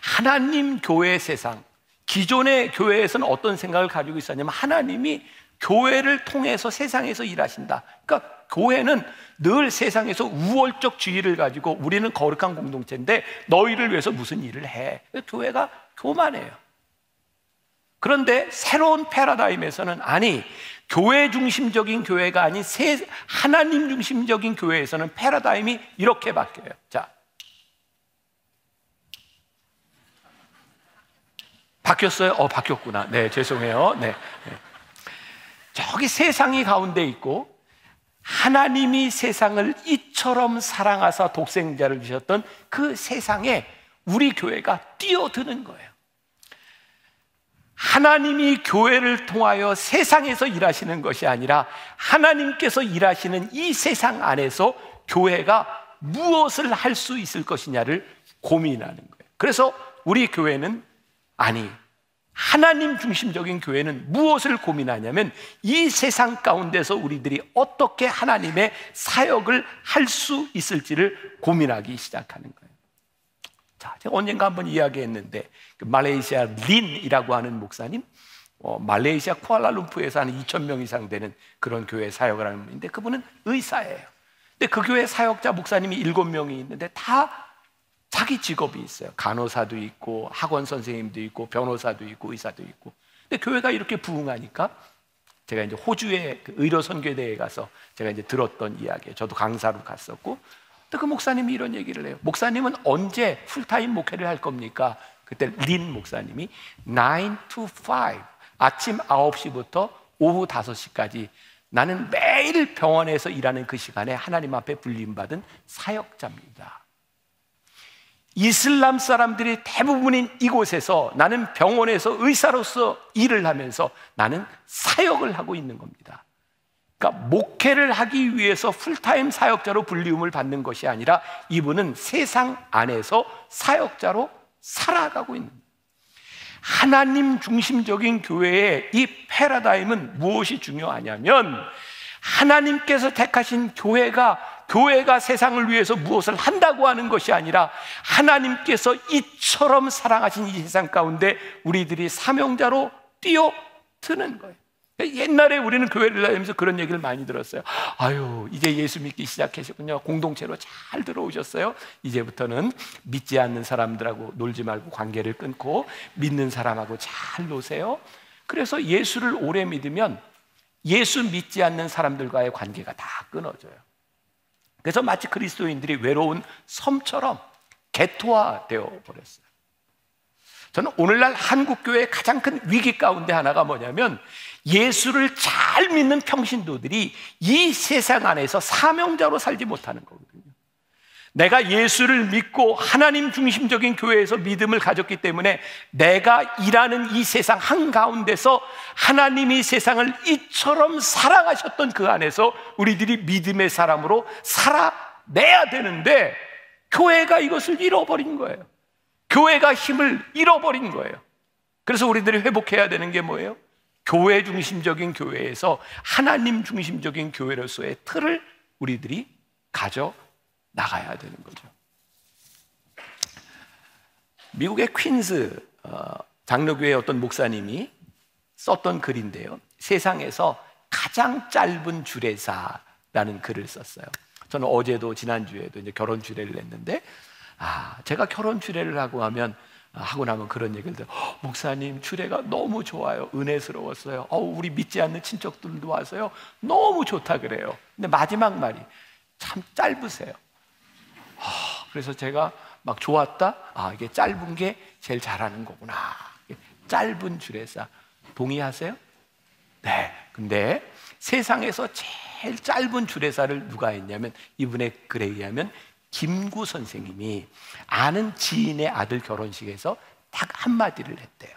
하나님, 교회, 세상. 기존의 교회에서는 어떤 생각을 가지고 있었냐면 하나님이 교회를 통해서 세상에서 일하신다. 그러니까 교회는 늘 세상에서 우월적 지위를 가지고 우리는 거룩한 공동체인데 너희를 위해서 무슨 일을 해. 교회가 교만해요. 그런데 새로운 패러다임에서는 아니, 교회 중심적인 교회가 아닌 하나님 중심적인 교회에서는 패러다임이 이렇게 바뀌어요. 자, 바뀌었어요? 바뀌었구나. 네, 죄송해요. 네. 저기 세상이 가운데 있고 하나님이 세상을 이처럼 사랑하사 독생자를 주셨던 그 세상에 우리 교회가 뛰어드는 거예요. 하나님이 교회를 통하여 세상에서 일하시는 것이 아니라 하나님께서 일하시는 이 세상 안에서 교회가 무엇을 할 수 있을 것이냐를 고민하는 거예요. 그래서 우리 교회는 아니, 하나님 중심적인 교회는 무엇을 고민하냐면 이 세상 가운데서 우리들이 어떻게 하나님의 사역을 할 수 있을지를 고민하기 시작하는 거예요. 자, 제가 언젠가 한번 이야기했는데 말레이시아 린이라고 하는 목사님, 말레이시아 쿠알라룸푸르에서 한 2,000명 이상 되는 그런 교회 사역을 하는 분인데 그분은 의사예요. 근데 그 교회 사역자 목사님이 7명이 있는데 다 자기 직업이 있어요. 간호사도 있고 학원 선생님도 있고 변호사도 있고 의사도 있고. 근데 교회가 이렇게 부흥하니까 제가 이제 호주의 그 의료 선교대회에 가서 제가 이제 들었던 이야기예요. 저도 강사로 갔었고. 근데 그 목사님이 이런 얘기를 해요. 목사님은 언제 풀타임 목회를 할 겁니까? 그때 린 목사님이 9 to 5, 아침 9시부터 오후 5시까지 나는 매일 병원에서 일하는 그 시간에 하나님 앞에 불림받은 사역자입니다. 이슬람 사람들이 대부분인 이곳에서 나는 병원에서 의사로서 일을 하면서 나는 사역을 하고 있는 겁니다. 그러니까 목회를 하기 위해서 풀타임 사역자로 불리움을 받는 것이 아니라 이분은 세상 안에서 사역자로 살아가고 있는 거예요. 하나님 중심적인 교회의 이 패러다임은 무엇이 중요하냐면 하나님께서 택하신 교회가 세상을 위해서 무엇을 한다고 하는 것이 아니라 하나님께서 이처럼 사랑하신 이 세상 가운데 우리들이 사명자로 뛰어드는 거예요. 옛날에 우리는 교회를 다니면서 그런 얘기를 많이 들었어요. 아유, 이제 예수 믿기 시작하셨군요. 공동체로 잘 들어오셨어요. 이제부터는 믿지 않는 사람들하고 놀지 말고 관계를 끊고 믿는 사람하고 잘 노세요. 그래서 예수를 오래 믿으면 예수 믿지 않는 사람들과의 관계가 다 끊어져요. 그래서 마치 그리스도인들이 외로운 섬처럼 개토화되어 버렸어요. 저는 오늘날 한국교회의 가장 큰 위기 가운데 하나가 뭐냐면 예수를 잘 믿는 평신도들이 이 세상 안에서 사명자로 살지 못하는 거거든요. 내가 예수를 믿고 하나님 중심적인 교회에서 믿음을 가졌기 때문에 내가 일하는 이 세상 한가운데서 하나님이 세상을 이처럼 사랑하셨던 그 안에서 우리들이 믿음의 사람으로 살아내야 되는데 교회가 이것을 잃어버린 거예요. 교회가 힘을 잃어버린 거예요. 그래서 우리들이 회복해야 되는 게 뭐예요? 교회 중심적인 교회에서 하나님 중심적인 교회로서의 틀을 우리들이 가져 나가야 되는 거죠. 미국의 퀸즈 장로교회 어떤 목사님이 썼던 글인데요. 세상에서 가장 짧은 주례사라는 글을 썼어요. 저는 어제도 지난주에도 이제 결혼 주례를 했는데, 제가 결혼 주례를 하고 나면 그런 얘기를 들어요. 목사님, 주례가 너무 좋아요. 은혜스러웠어요. 우리 믿지 않는 친척들도 와서요, 너무 좋다 그래요. 근데 마지막 말이 참 짧으세요. 그래서 제가 막 좋았다. 이게 짧은 게 제일 잘하는 거구나. 짧은 주례사. 동의하세요? 네. 근데 세상에서 제일 짧은 주례사를 누가 했냐면, 이분의 글에 의하면 김구 선생님이 아는 지인의 아들 결혼식에서 딱 한마디를 했대요.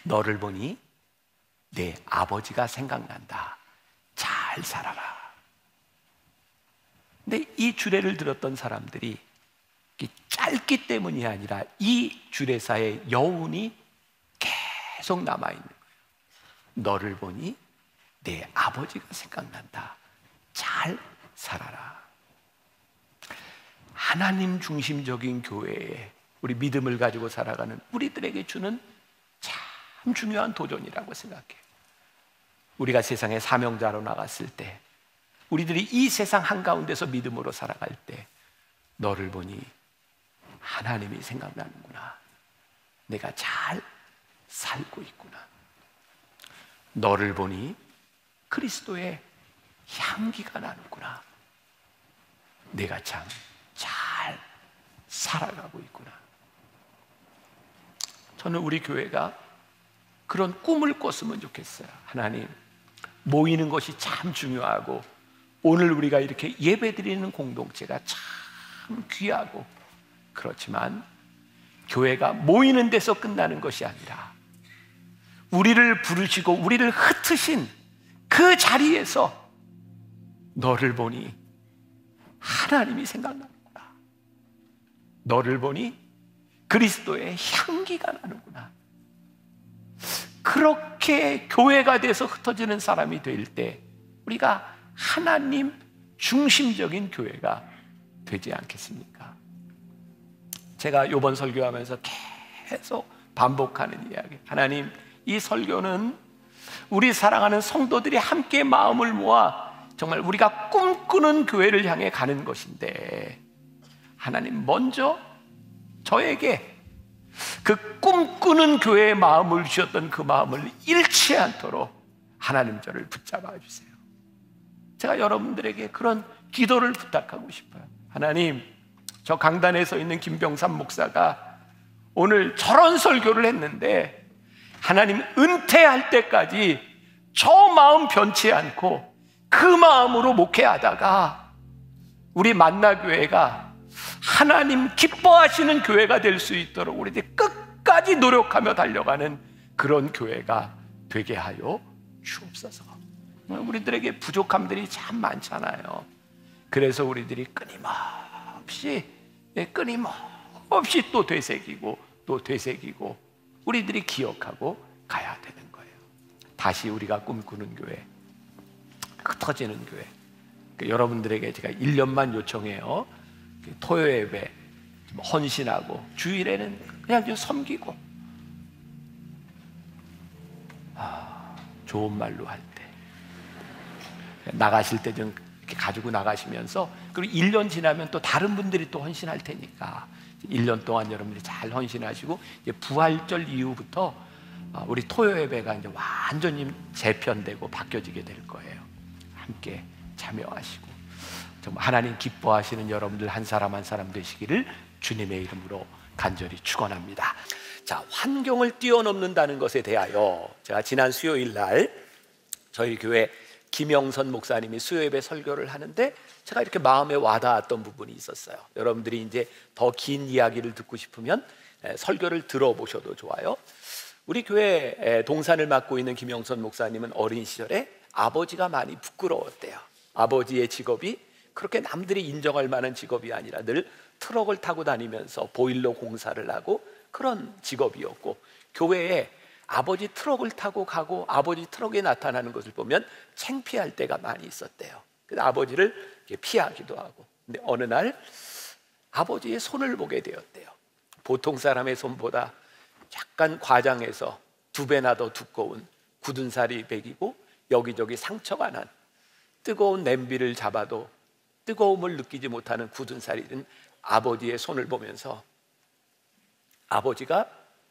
너를 보니 내 아버지가 생각난다. 잘 살아라. 근데 이 주례를 들었던 사람들이 짧기 때문이 아니라 이 주례사의 여운이 계속 남아있는 거예요. 너를 보니 내 아버지가 생각난다. 잘 살아라. 하나님 중심적인 교회에 우리 믿음을 가지고 살아가는 우리들에게 주는 참 중요한 도전이라고 생각해요. 우리가 세상에 사명자로 나갔을 때, 우리들이 이 세상 한가운데서 믿음으로 살아갈 때, 너를 보니 하나님이 생각나는구나. 내가 잘 살고 있구나. 너를 보니 그리스도의 향기가 나는구나. 내가 참 잘 살아가고 있구나. 저는 우리 교회가 그런 꿈을 꿨으면 좋겠어요. 하나님, 모이는 것이 참 중요하고 오늘 우리가 이렇게 예배드리는 공동체가 참 귀하고, 그렇지만 교회가 모이는 데서 끝나는 것이 아니라 우리를 부르시고 우리를 흩으신 그 자리에서 너를 보니 하나님이 생각나는구나. 너를 보니 그리스도의 향기가 나는구나. 그렇게 교회가 돼서 흩어지는 사람이 될 때 우리가 하나님 중심적인 교회가 되지 않겠습니까? 제가 이번 설교하면서 계속 반복하는 이야기, 하나님, 이 설교는 우리 사랑하는 성도들이 함께 마음을 모아 정말 우리가 꿈꾸는 교회를 향해 가는 것인데, 하나님 먼저 저에게 그 꿈꾸는 교회의 마음을 주셨던 그 마음을 잃지 않도록 하나님 저를 붙잡아 주세요. 제가 여러분들에게 그런 기도를 부탁하고 싶어요. 하나님, 저 강단에 서 있는 김병삼 목사가 오늘 저런 설교를 했는데 하나님, 은퇴할 때까지 저 마음 변치 않고 그 마음으로 목회하다가 우리 만나교회가 하나님 기뻐하시는 교회가 될 수 있도록 우리들이 끝까지 노력하며 달려가는 그런 교회가 되게 하여 주옵소서. 우리들에게 부족함들이 참 많잖아요. 그래서 우리들이 끊임없이 또 되새기고 또 되새기고 우리들이 기억하고 가야 되는 거예요. 다시 우리가 꿈꾸는 교회, 흩어지는 교회. 여러분들에게 제가 1년만 요청해요. 토요 예배 헌신하고 주일에는 그냥 좀 섬기고, 좋은 말로 할 때 나가실 때 좀 이렇게 가지고 나가시면서, 그리고 1년 지나면 또 다른 분들이 또 헌신할 테니까 1년 동안 여러분들이 잘 헌신하시고, 이제 부활절 이후부터 우리 토요 예배가 이제 완전히 재편되고 바뀌어지게 될 거예요. 함께 참여하시고 정말 하나님 기뻐하시는 여러분들 한 사람 한 사람 되시기를 주님의 이름으로 간절히 축원합니다. 자, 환경을 뛰어넘는다는 것에 대하여 제가 지난 수요일 날 저희 교회 김영선 목사님이 수요예배 설교를 하는데 제가 이렇게 마음에 와닿았던 부분이 있었어요. 여러분들이 이제 더 긴 이야기를 듣고 싶으면 설교를 들어보셔도 좋아요. 우리 교회 동산을 맡고 있는 김영선 목사님은 어린 시절에 아버지가 많이 부끄러웠대요. 아버지의 직업이 그렇게 남들이 인정할 만한 직업이 아니라 늘 트럭을 타고 다니면서 보일러 공사를 하고 그런 직업이었고, 교회에 아버지 트럭을 타고 가고 아버지 트럭에 나타나는 것을 보면 창피할 때가 많이 있었대요. 그래서 아버지를 피하기도 하고, 근데 어느 날 아버지의 손을 보게 되었대요. 보통 사람의 손보다 약간 과장해서 2배나 더 두꺼운 굳은 살이 배기고 여기저기 상처가 난, 뜨거운 냄비를 잡아도 뜨거움을 느끼지 못하는 굳은 살이 든 아버지의 손을 보면서 아버지가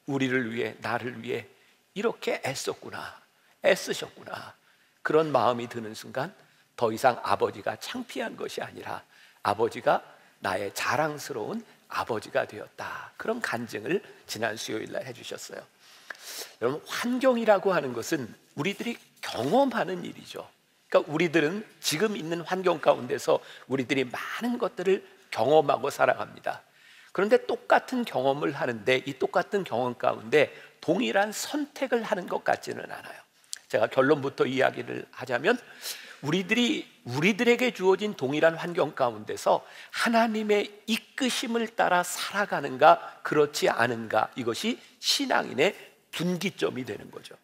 우리를 위해, 나를 위해 이렇게 애썼구나, 애쓰셨구나, 그런 마음이 드는 순간 더 이상 아버지가 창피한 것이 아니라 아버지가 나의 자랑스러운 아버지가 되었다, 그런 간증을 지난 수요일 날 해주셨어요. 여러분, 환경이라고 하는 것은 우리들이 경험하는 일이죠. 그러니까 우리들은 지금 있는 환경 가운데서 우리들이 많은 것들을 경험하고 살아갑니다. 그런데 똑같은 경험을 하는데 이 똑같은 경험 가운데 동일한 선택을 하는 것 같지는 않아요. 제가 결론부터 이야기를 하자면 우리들에게 주어진 동일한 환경 가운데서 하나님의 이끄심을 따라 살아가는가 그렇지 않은가, 이것이 신앙인의 분기점이 되는 거죠.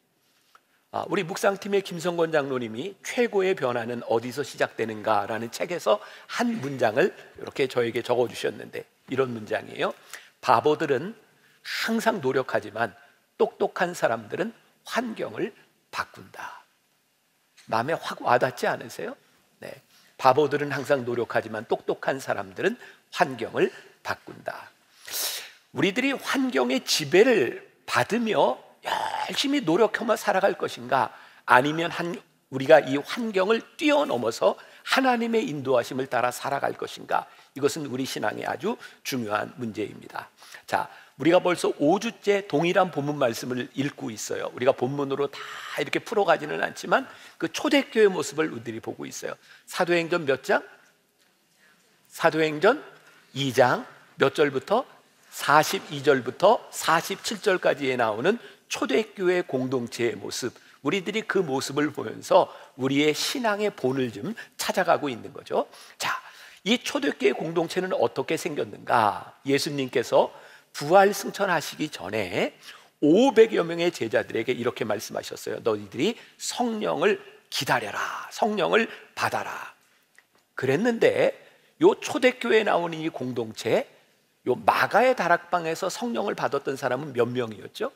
우리 묵상팀의 김성권 장로님이 최고의 변화는 어디서 시작되는가라는 책에서 한 문장을 이렇게 저에게 적어주셨는데 이런 문장이에요. 바보들은 항상 노력하지만 똑똑한 사람들은 환경을 바꾼다. 마음에 확 와닿지 않으세요? 네. 바보들은 항상 노력하지만 똑똑한 사람들은 환경을 바꾼다. 우리들이 환경의 지배를 받으며 열심히 노력하며 살아갈 것인가, 아니면 우리가 이 환경을 뛰어넘어서 하나님의 인도하심을 따라 살아갈 것인가, 이것은 우리 신앙의 아주 중요한 문제입니다. 자, 우리가 벌써 5주째 동일한 본문 말씀을 읽고 있어요. 우리가 본문으로 다 이렇게 풀어가지는 않지만 그 초대교회 모습을 우리들이 보고 있어요. 사도행전 몇 장? 사도행전 2장 몇 절부터? 42절부터 47절까지에 나오는 초대교회 공동체의 모습, 우리들이 그 모습을 보면서 우리의 신앙의 본을 좀 찾아가고 있는 거죠. 자, 이 초대교회 공동체는 어떻게 생겼는가? 예수님께서 부활 승천하시기 전에 500여 명의 제자들에게 이렇게 말씀하셨어요. 너희들이 성령을 기다려라, 성령을 받아라. 그랬는데 요 초대교회에 나오는 이 공동체, 요 마가의 다락방에서 성령을 받았던 사람은 몇 명이었죠?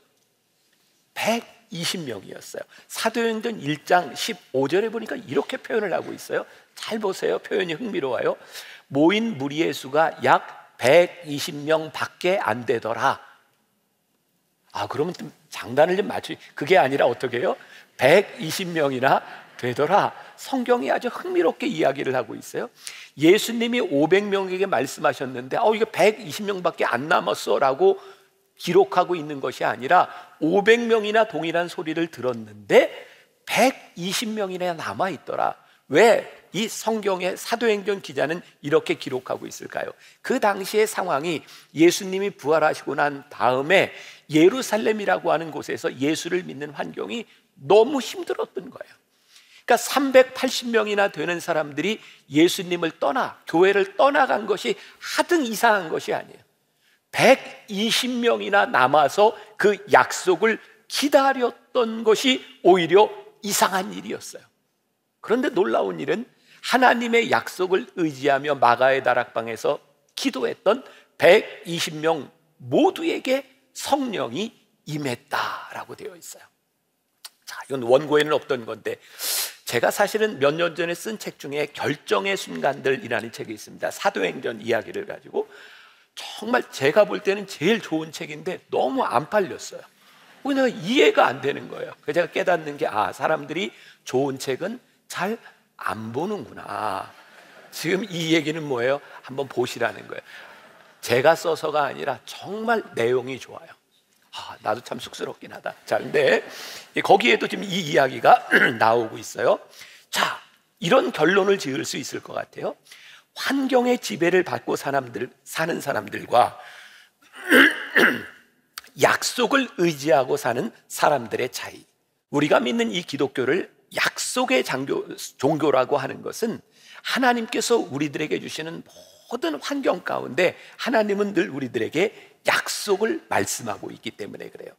120명이었어요. 사도행전 1장 15절에 보니까 이렇게 표현을 하고 있어요. 잘 보세요. 표현이 흥미로워요. 모인 무리의 수가 약 120명 밖에 안 되더라. 그러면 좀 장단을 좀 맞추. 그게 아니라 어떻게 해요? 120명이나 되더라. 성경이 아주 흥미롭게 이야기를 하고 있어요. 예수님이 500명에게 말씀하셨는데 이게 120명밖에 안 남았어 라고 기록하고 있는 것이 아니라 500명이나 동일한 소리를 들었는데 120명이나 남아있더라. 왜 이 성경의 사도행전 기자는 이렇게 기록하고 있을까요? 그 당시의 상황이 예수님이 부활하시고 난 다음에 예루살렘이라고 하는 곳에서 예수를 믿는 환경이 너무 힘들었던 거예요. 그러니까 380명이나 되는 사람들이 예수님을 교회를 떠나간 것이 하등 이상한 것이 아니에요. 120명이나 남아서 그 약속을 기다렸던 것이 오히려 이상한 일이었어요. 그런데 놀라운 일은 하나님의 약속을 의지하며 마가의 다락방에서 기도했던 120명 모두에게 성령이 임했다라고 되어 있어요. 자, 이건 원고에는 없던 건데 제가 사실은 몇 년 전에 쓴 책 중에 결정의 순간들이라는 책이 있습니다. 사도행전 이야기를 가지고 정말 제가 볼 때는 제일 좋은 책인데 너무 안 팔렸어요. 내가 이해가 안 되는 거예요. 그래서 제가 깨닫는 게 사람들이 좋은 책은 잘 안 보는구나. 지금 이 얘기는 뭐예요? 한번 보시라는 거예요. 제가 써서가 아니라 정말 내용이 좋아요. 나도 참 쑥스럽긴 하다. 자, 근데 거기에도 지금 이 이야기가 나오고 있어요. 자, 이런 결론을 지을 수 있을 것 같아요. 환경의 지배를 받고 사는 사람들과 약속을 의지하고 사는 사람들의 차이. 우리가 믿는 이 기독교를 약속의 종교라고 하는 것은 하나님께서 우리들에게 주시는 모든 환경 가운데 하나님은 늘 우리들에게 약속을 말씀하고 있기 때문에 그래요.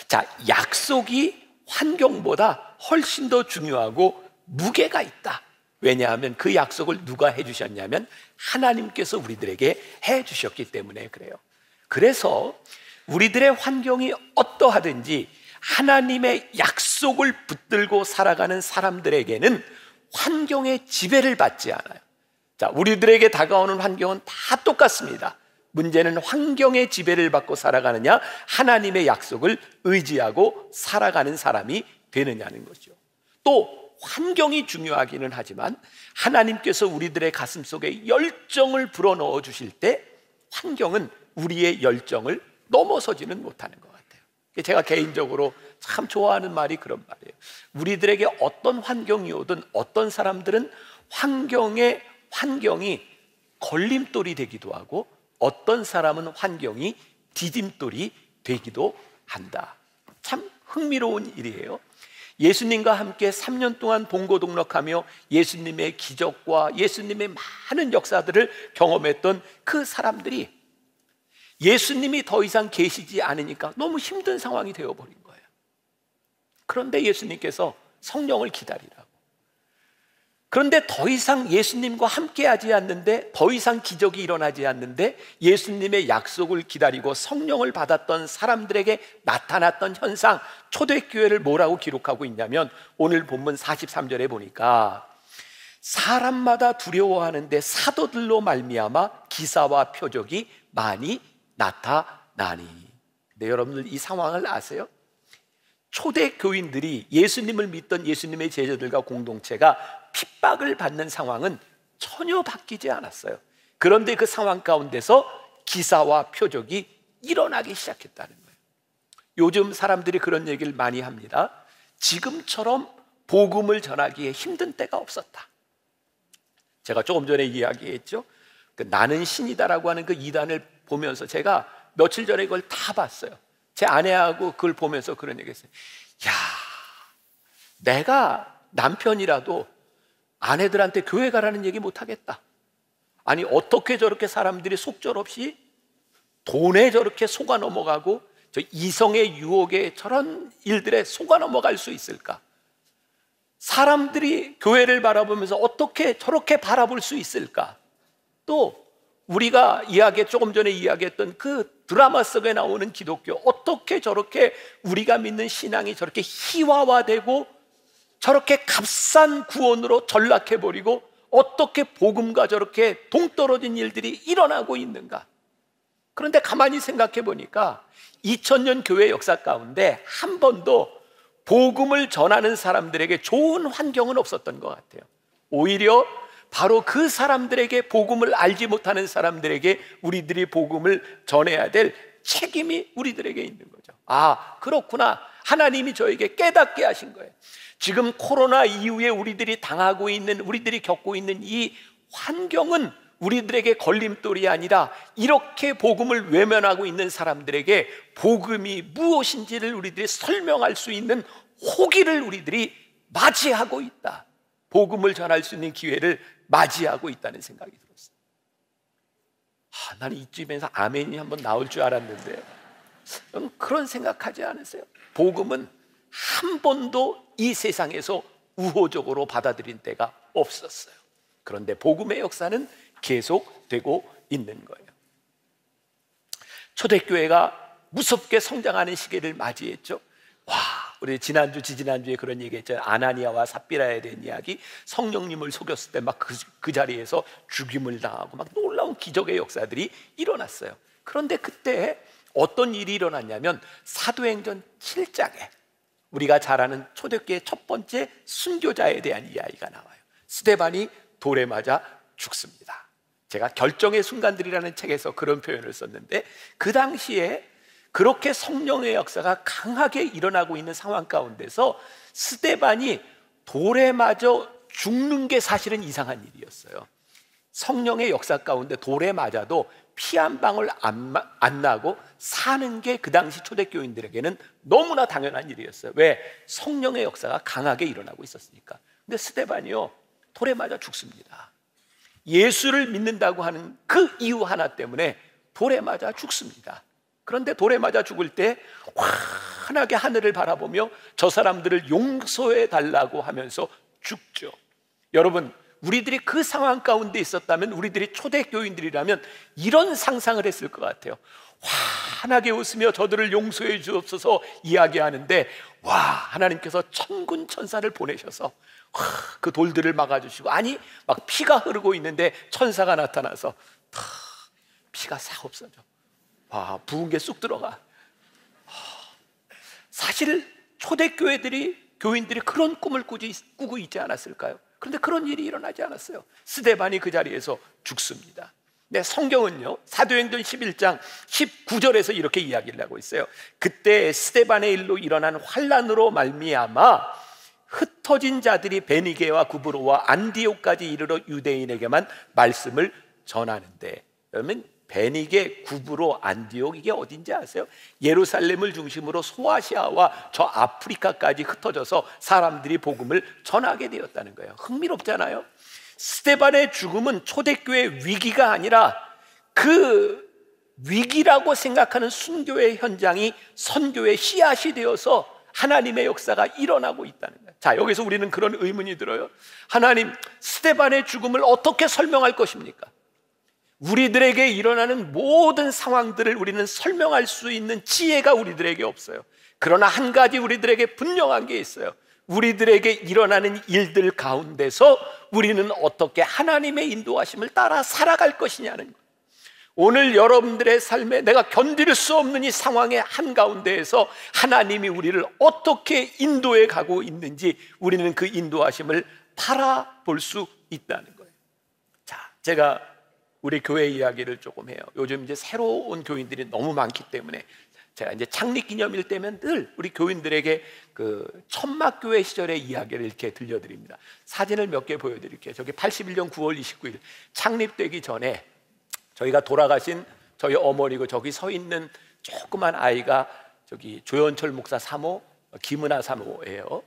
자, 약속이 환경보다 훨씬 더 중요하고 무게가 있다. 왜냐하면 그 약속을 누가 해주셨냐면 하나님께서 우리들에게 해주셨기 때문에 그래요. 그래서 우리들의 환경이 어떠하든지 하나님의 약속을 붙들고 살아가는 사람들에게는 환경의 지배를 받지 않아요. 자, 우리들에게 다가오는 환경은 다 똑같습니다. 문제는 환경의 지배를 받고 살아가느냐, 하나님의 약속을 의지하고 살아가는 사람이 되느냐는 거죠. 또 환경이 중요하기는 하지만 하나님께서 우리들의 가슴 속에 열정을 불어넣어 주실 때 환경은 우리의 열정을 넘어서지는 못하는 것 같아요. 제가 개인적으로 참 좋아하는 말이 그런 말이에요. 우리들에게 어떤 환경이 오든 어떤 사람들은 환경이 걸림돌이 되기도 하고 어떤 사람은 환경이 디딤돌이 되기도 한다. 참 흥미로운 일이에요. 예수님과 함께 3년 동안 봉고동락하며 예수님의 기적과 예수님의 많은 역사들을 경험했던 그 사람들이 예수님이 더 이상 계시지 않으니까 너무 힘든 상황이 되어버린 거예요. 그런데 예수님께서 성령을 기다리라고. 그런데 더 이상 예수님과 함께하지 않는데, 더 이상 기적이 일어나지 않는데 예수님의 약속을 기다리고 성령을 받았던 사람들에게 나타났던 현상, 초대교회를 뭐라고 기록하고 있냐면 오늘 본문 43절에 보니까 사람마다 두려워하는데 사도들로 말미암아 기사와 표적이 많이 나타나니. 네, 여러분들 이 상황을 아세요? 초대 교인들이 예수님을 믿던 예수님의 제자들과 공동체가 핍박을 받는 상황은 전혀 바뀌지 않았어요. 그런데 그 상황 가운데서 기사와 표적이 일어나기 시작했다는 거예요. 요즘 사람들이 그런 얘기를 많이 합니다. 지금처럼 복음을 전하기에 힘든 때가 없었다. 제가 조금 전에 이야기했죠. 나는 신이다라고 하는 그 이단을 보면서 제가 며칠 전에 그걸 다 봤어요. 제 아내하고 그걸 보면서 그런 얘기 했어요. 야, 내가 남편이라도 아내들한테 교회 가라는 얘기 못하겠다. 아니, 어떻게 저렇게 사람들이 속절없이 돈에 저렇게 속아 넘어가고 저 이성의 유혹에 저런 일들에 속아 넘어갈 수 있을까? 사람들이 교회를 바라보면서 어떻게 저렇게 바라볼 수 있을까? 또 우리가 조금 전에 이야기했던 그 드라마 속에 나오는 기독교, 어떻게 저렇게 우리가 믿는 신앙이 저렇게 희화화되고 저렇게 값싼 구원으로 전락해버리고 어떻게 복음과 저렇게 동떨어진 일들이 일어나고 있는가? 그런데 가만히 생각해 보니까 2000년 교회 역사 가운데 한 번도 복음을 전하는 사람들에게 좋은 환경은 없었던 것 같아요. 오히려 바로 그 사람들에게, 복음을 알지 못하는 사람들에게 우리들이 복음을 전해야 될 책임이 우리들에게 있는 거죠. 아, 그렇구나. 하나님이 저에게 깨닫게 하신 거예요. 지금 코로나 이후에 우리들이 겪고 있는 이 환경은 우리들에게 걸림돌이 아니라 이렇게 복음을 외면하고 있는 사람들에게 복음이 무엇인지를 우리들이 설명할 수 있는 호기를 우리들이 맞이하고 있다. 복음을 전할 수 있는 기회를 맞이하고 있다는 생각이 들었어요. 나는 이쯤에서 아멘이 한번 나올 줄 알았는데 그런 생각하지 않으세요? 복음은 한 번도 이 세상에서 우호적으로 받아들인 때가 없었어요. 그런데 복음의 역사는 계속되고 있는 거예요. 초대교회가 무섭게 성장하는 시기를 맞이했죠. 우리 지지난주에 그런 얘기 했잖아요. 아나니아와 삽비라에 대한 이야기. 성령님을 속였을 때 막 그 자리에서 죽임을 당하고 막 놀라운 기적의 역사들이 일어났어요. 그런데 그때 어떤 일이 일어났냐면 사도행전 7장에 우리가 잘 아는 초대교회의 첫 번째 순교자에 대한 이야기가 나와요. 스데반이 돌에 맞아 죽습니다. 제가 결정의 순간들이라는 책에서 그런 표현을 썼는데, 그 당시에 그렇게 성령의 역사가 강하게 일어나고 있는 상황 가운데서 스데반이 돌에 맞아 죽는 게 사실은 이상한 일이었어요. 성령의 역사 가운데 돌에 맞아도 피 한 방울 안 나고 사는 게 그 당시 초대교인들에게는 너무나 당연한 일이었어요. 왜? 성령의 역사가 강하게 일어나고 있었으니까. 근데 스데반이요, 돌에 맞아 죽습니다. 예수를 믿는다고 하는 그 이유 하나 때문에 돌에 맞아 죽습니다. 그런데 돌에 맞아 죽을 때 환하게 하늘을 바라보며 저 사람들을 용서해 달라고 하면서 죽죠. 여러분, 우리들이 그 상황 가운데 있었다면, 우리들이 초대교인들이라면 이런 상상을 했을 것 같아요. 환하게 웃으며 저들을 용서해 주옵소서 이야기하는데, 와, 하나님께서 천군 천사를 보내셔서 그 돌들을 막아주시고, 아니 막 피가 흐르고 있는데 천사가 나타나서 피가 싹 없어져. 와, 부은 게 쑥 들어가. 사실 교인들이 그런 꿈을 꾸고 있지 않았을까요? 그런데 그런 일이 일어나지 않았어요. 스데반이 그 자리에서 죽습니다. 네, 성경은요, 사도행전 11장 19절에서 이렇게 이야기를 하고 있어요. 그때 스데반의 일로 일어난 환난으로 말미암아 흩어진 자들이 베니게와 구브로와 안디옥까지 이르러 유대인에게만 말씀을 전하는데, 그러면 베니게, 구브로, 안디옥, 이게 어딘지 아세요? 예루살렘을 중심으로 소아시아와 저 아프리카까지 흩어져서 사람들이 복음을 전하게 되었다는 거예요. 흥미롭잖아요. 스데반의 죽음은 초대교회 위기가 아니라 그 위기라고 생각하는 순교의 현장이 선교의 씨앗이 되어서 하나님의 역사가 일어나고 있다는 거예요. 자, 여기서 우리는 그런 의문이 들어요. 하나님, 스데반의 죽음을 어떻게 설명할 것입니까? 우리들에게 일어나는 모든 상황들을 우리는 설명할 수 있는 지혜가 우리들에게 없어요. 그러나 한 가지 우리들에게 분명한 게 있어요. 우리들에게 일어나는 일들 가운데서 우리는 어떻게 하나님의 인도하심을 따라 살아갈 것이냐는 거예요. 오늘 여러분들의 삶에 내가 견딜 수 없는 이 상황의 한가운데에서 하나님이 우리를 어떻게 인도해 가고 있는지 우리는 그 인도하심을 바라볼 수 있다는 거예요. 자, 제가 우리 교회 이야기를 조금 해요. 요즘 이제 새로운 교인들이 너무 많기 때문에 제가 이제 창립 기념일 때면 늘 우리 교인들에게 그 천막교회 시절의 이야기를 이렇게 들려드립니다. 사진을 몇 개 보여드릴게요. 저기 81년 9월 29일 창립되기 전에 저희가 돌아가신 저희 어머니고, 저기 서 있는 조그만 아이가 저기 조연철 목사 사모, 김은아 사모예요.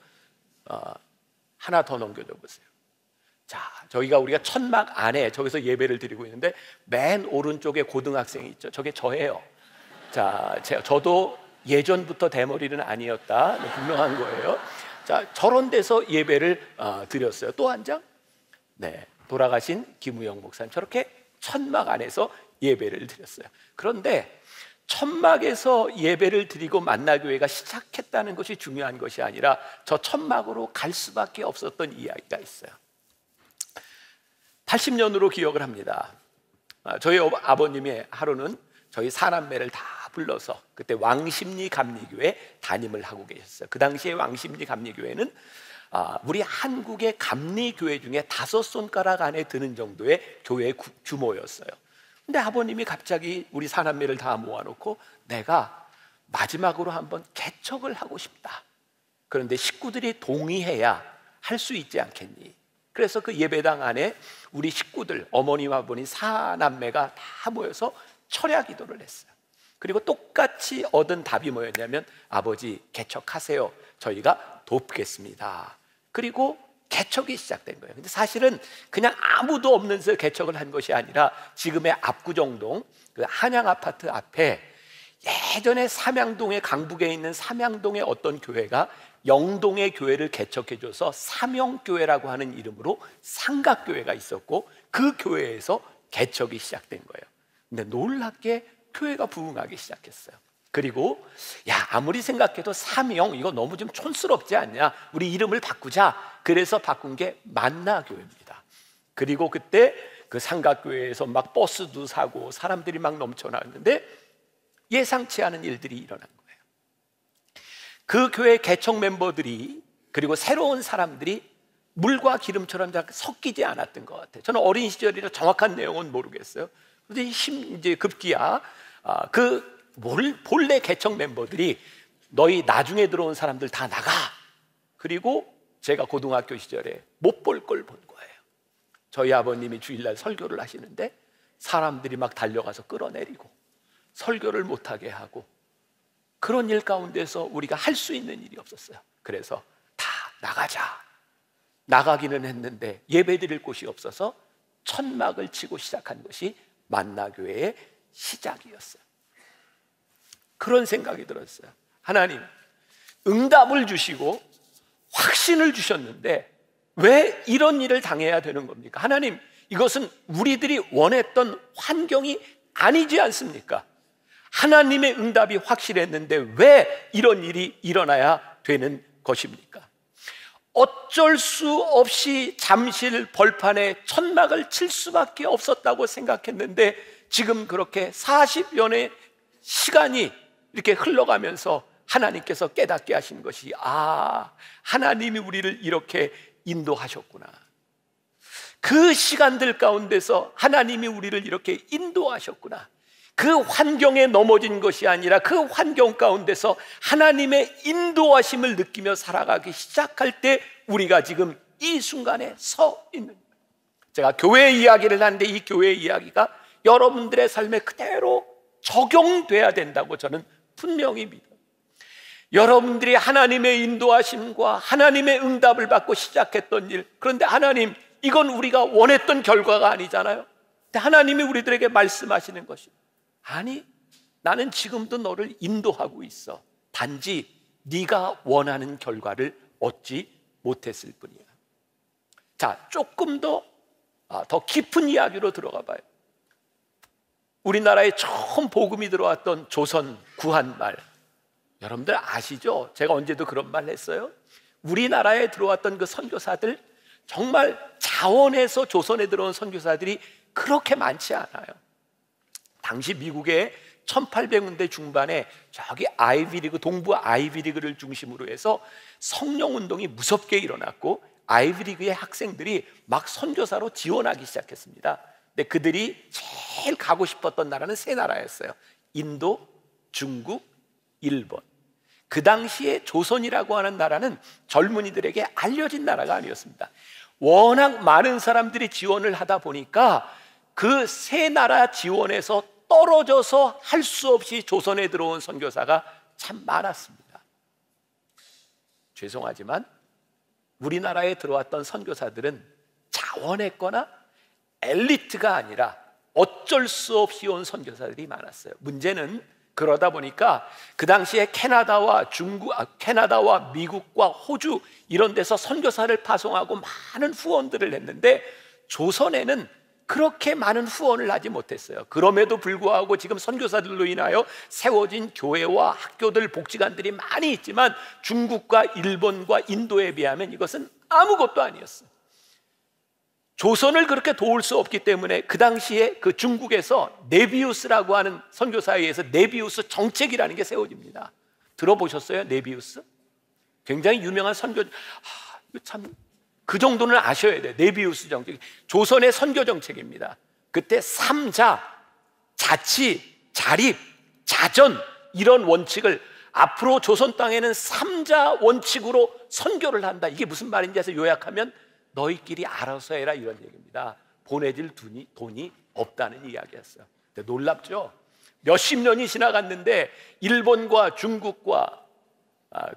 하나 더 넘겨줘 보세요. 자, 우리가 천막 안에 저기서 예배를 드리고 있는데 맨 오른쪽에 고등학생이 있죠. 저게 저예요. 자, 저도 예전부터 대머리는 아니었다, 분명한 거예요. 자, 저런 데서 예배를 드렸어요. 또 한 장. 네, 돌아가신 김우영 목사님 저렇게 천막 안에서 예배를 드렸어요. 그런데 천막에서 예배를 드리고 만나교회가 시작했다는 것이 중요한 것이 아니라 저 천막으로 갈 수밖에 없었던 이야기가 있어요. 80년으로 기억을 합니다. 저희 아버님이 하루는 저희 사남매를 다 불러서 그때 왕십리 감리교회 담임을 하고 계셨어요. 그 당시에 왕십리 감리교회는 우리 한국의 감리교회 중에 5손가락 안에 드는 정도의 교회 규모였어요. 근데 아버님이 갑자기 우리 사남매를 다 모아놓고 내가 마지막으로 한번 개척을 하고 싶다. 그런데 식구들이 동의해야 할 수 있지 않겠니? 그래서 그 예배당 안에 우리 식구들, 어머니와 아버님, 사남매가 다 모여서 철야 기도를 했어요. 그리고 똑같이 얻은 답이 뭐였냐면, 아버지 개척하세요. 저희가 돕겠습니다. 그리고 개척이 시작된 거예요. 근데 사실은 그냥 아무도 없는 데서 개척을 한 것이 아니라 지금의 압구정동 그 한양 아파트 앞에 예전에 삼양동의 강북에 있는 삼양동의 어떤 교회가 영동의 교회를 개척해줘서 삼영교회라고 하는 이름으로 삼각교회가 있었고, 그 교회에서 개척이 시작된 거예요. 근데 놀랍게 교회가 부흥하기 시작했어요. 그리고 아무리 생각해도 삼영 이거 너무 좀 촌스럽지 않냐, 우리 이름을 바꾸자. 그래서 바꾼 게 만나교회입니다. 그리고 그때 그 삼각교회에서 막 버스도 사고 사람들이 막 넘쳐나왔는데 예상치 않은 일들이 일어난 거예요. 그 교회 개척 멤버들이, 그리고 새로운 사람들이 물과 기름처럼 섞이지 않았던 것 같아요. 저는 어린 시절이라 정확한 내용은 모르겠어요. 그런데 이제 급기야 본래 개척 멤버들이 너희 나중에 들어온 사람들 다 나가. 그리고 제가 고등학교 시절에 못 볼 걸 본 거예요. 저희 아버님이 주일날 설교를 하시는데 사람들이 막 달려가서 끌어내리고 설교를 못하게 하고, 그런 일 가운데서 우리가 할 수 있는 일이 없었어요. 그래서 다 나가자. 나가기는 했는데 예배드릴 곳이 없어서 천막을 치고 시작한 것이 만나교회의 시작이었어요. 그런 생각이 들었어요. 하나님, 응답을 주시고 확신을 주셨는데 왜 이런 일을 당해야 되는 겁니까? 하나님, 이것은 우리들이 원했던 환경이 아니지 않습니까? 하나님의 응답이 확실했는데 왜 이런 일이 일어나야 되는 것입니까? 어쩔 수 없이 잠실 벌판에 천막을 칠 수밖에 없었다고 생각했는데 지금 그렇게 40년의 시간이 이렇게 흘러가면서 하나님께서 깨닫게 하신 것이, 하나님이 우리를 이렇게 인도하셨구나. 그 시간들 가운데서 하나님이 우리를 이렇게 인도하셨구나. 그 환경에 넘어진 것이 아니라 그 환경 가운데서 하나님의 인도하심을 느끼며 살아가기 시작할 때 우리가 지금 이 순간에 서 있는 거예요. 제가 교회 이야기를 하는데 이 교회 이야기가 여러분들의 삶에 그대로 적용돼야 된다고 저는 분명히 믿어요. 여러분들이 하나님의 인도하심과 하나님의 응답을 받고 시작했던 일, 그런데 하나님, 이건 우리가 원했던 결과가 아니잖아요. 근데 하나님이 우리들에게 말씀하시는 것이, 아니, 나는 지금도 너를 인도하고 있어. 단지 네가 원하는 결과를 얻지 못했을 뿐이야. 자, 조금 더 깊은 이야기로 들어가 봐요. 우리나라에 처음 복음이 들어왔던 조선 구한말, 여러분들 아시죠? 제가 언제도 그런 말 했어요. 우리나라에 들어왔던 그 선교사들, 정말 자원해서 조선에 들어온 선교사들이 그렇게 많지 않아요. 당시 미국의 1800년대 중반에 저기 아이비리그, 동부 아이비리그를 중심으로 해서 성령운동이 무섭게 일어났고 아이비리그의 학생들이 막 선교사로 지원하기 시작했습니다. 근데 그들이 제일 가고 싶었던 나라는 세 나라였어요. 인도, 중국, 일본. 그 당시에 조선이라고 하는 나라는 젊은이들에게 알려진 나라가 아니었습니다. 워낙 많은 사람들이 지원을 하다 보니까 그 세 나라 지원에서 떨어져서 할 수 없이 조선에 들어온 선교사가 참 많았습니다. 죄송하지만 우리나라에 들어왔던 선교사들은 자원했거나 엘리트가 아니라 어쩔 수 없이 온 선교사들이 많았어요. 문제는 그러다 보니까 그 당시에 캐나다와 미국과 호주 이런 데서 선교사를 파송하고 많은 후원들을 했는데 조선에는 그렇게 많은 후원을 하지 못했어요. 그럼에도 불구하고 지금 선교사들로 인하여 세워진 교회와 학교들, 복지관들이 많이 있지만 중국과 일본과 인도에 비하면 이것은 아무것도 아니었어요. 조선을 그렇게 도울 수 없기 때문에 그 당시에 그 중국에서 네비우스라고 하는 선교사에 의해서 네비우스 정책이라는 게 세워집니다. 들어보셨어요? 네비우스? 굉장히 유명한 선교, 참 그 정도는 아셔야 돼요. 네비우스 정책, 조선의 선교 정책입니다. 그때 3자, 자치, 자립, 자전, 이런 원칙을 앞으로 조선 땅에는 3자 원칙으로 선교를 한다. 이게 무슨 말인지 해서 요약하면 너희끼리 알아서 해라, 이런 얘기입니다. 보내줄 돈이 없다는 이야기였어요. 근데 놀랍죠? 몇십 년이 지나갔는데 일본과 중국과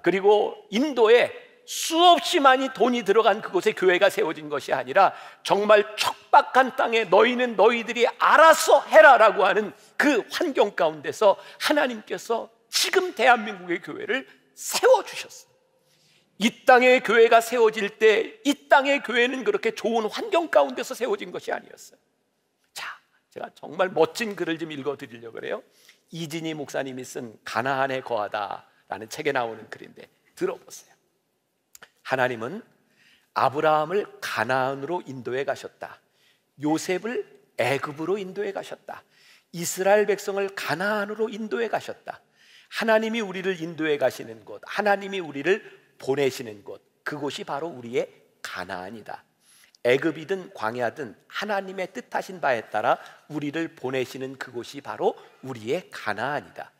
그리고 인도에 수없이 많이 돈이 들어간 그곳에 교회가 세워진 것이 아니라 정말 척박한 땅에 너희는 너희들이 알아서 해라라고 하는 그 환경 가운데서 하나님께서 지금 대한민국의 교회를 세워주셨어요. 이 땅의 교회가 세워질 때 이 땅의 교회는 그렇게 좋은 환경 가운데서 세워진 것이 아니었어요. 자, 제가 정말 멋진 글을 좀 읽어드리려고 그래요. 이진희 목사님이 쓴 가나안에 거하다라는 책에 나오는 글인데 들어보세요. 하나님은 아브라함을 가나안으로 인도해 가셨다. 요셉을 애굽으로 인도해 가셨다. 이스라엘 백성을 가나안으로 인도해 가셨다. 하나님이 우리를 인도해 가시는 곳, 하나님이 우리를 보내시는 곳, 그곳이 바로 우리의 가나안이다. 애굽이든 광야든 하나님의 뜻하신 바에 따라 우리를 보내시는 그곳이 바로 우리의 가나안이다.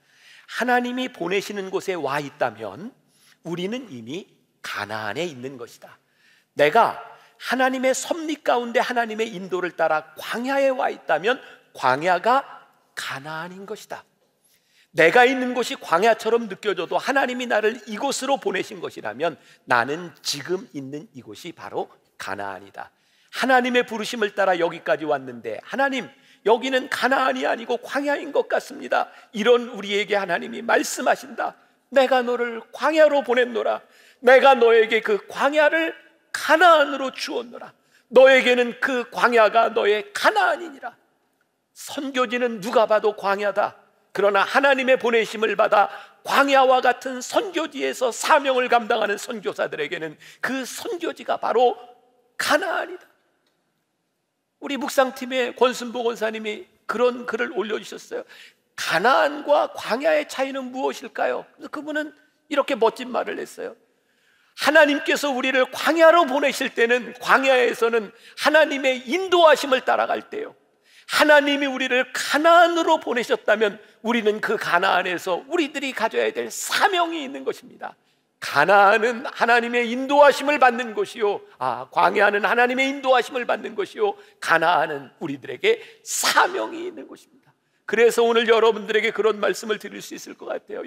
하나님이 보내시는 곳에 와 있다면 우리는 이미 가나안에 있는 것이다. 내가 하나님의 섭리 가운데 하나님의 인도를 따라 광야에 와 있다면 광야가 가나안인 것이다. 내가 있는 곳이 광야처럼 느껴져도 하나님이 나를 이곳으로 보내신 것이라면 나는 지금 있는 이곳이 바로 가나안이다. 하나님의 부르심을 따라 여기까지 왔는데 하나님, 여기는 가나안이 아니고 광야인 것 같습니다. 이런 우리에게 하나님이 말씀하신다. 내가 너를 광야로 보냈노라. 내가 너에게 그 광야를 가나안으로 주었노라. 너에게는 그 광야가 너의 가나안이니라. 선교지는 누가 봐도 광야다. 그러나 하나님의 보내심을 받아 광야와 같은 선교지에서 사명을 감당하는 선교사들에게는 그 선교지가 바로 가나안이다. 우리 묵상팀의 권순보 권사님이 그런 글을 올려주셨어요. 가나안과 광야의 차이는 무엇일까요? 그래서 그분은 이렇게 멋진 말을 했어요. 하나님께서 우리를 광야로 보내실 때는, 광야에서는 하나님의 인도하심을 따라갈 때요, 하나님이 우리를 가나안으로 보내셨다면 우리는 그 가나안에서 우리들이 가져야 될 사명이 있는 것입니다. 가나안은 하나님의 인도하심을 받는 곳이요, 광야는 하나님의 인도하심을 받는 곳이요, 가나안은 우리들에게 사명이 있는 곳입니다. 그래서 오늘 여러분들에게 그런 말씀을 드릴 수 있을 것 같아요.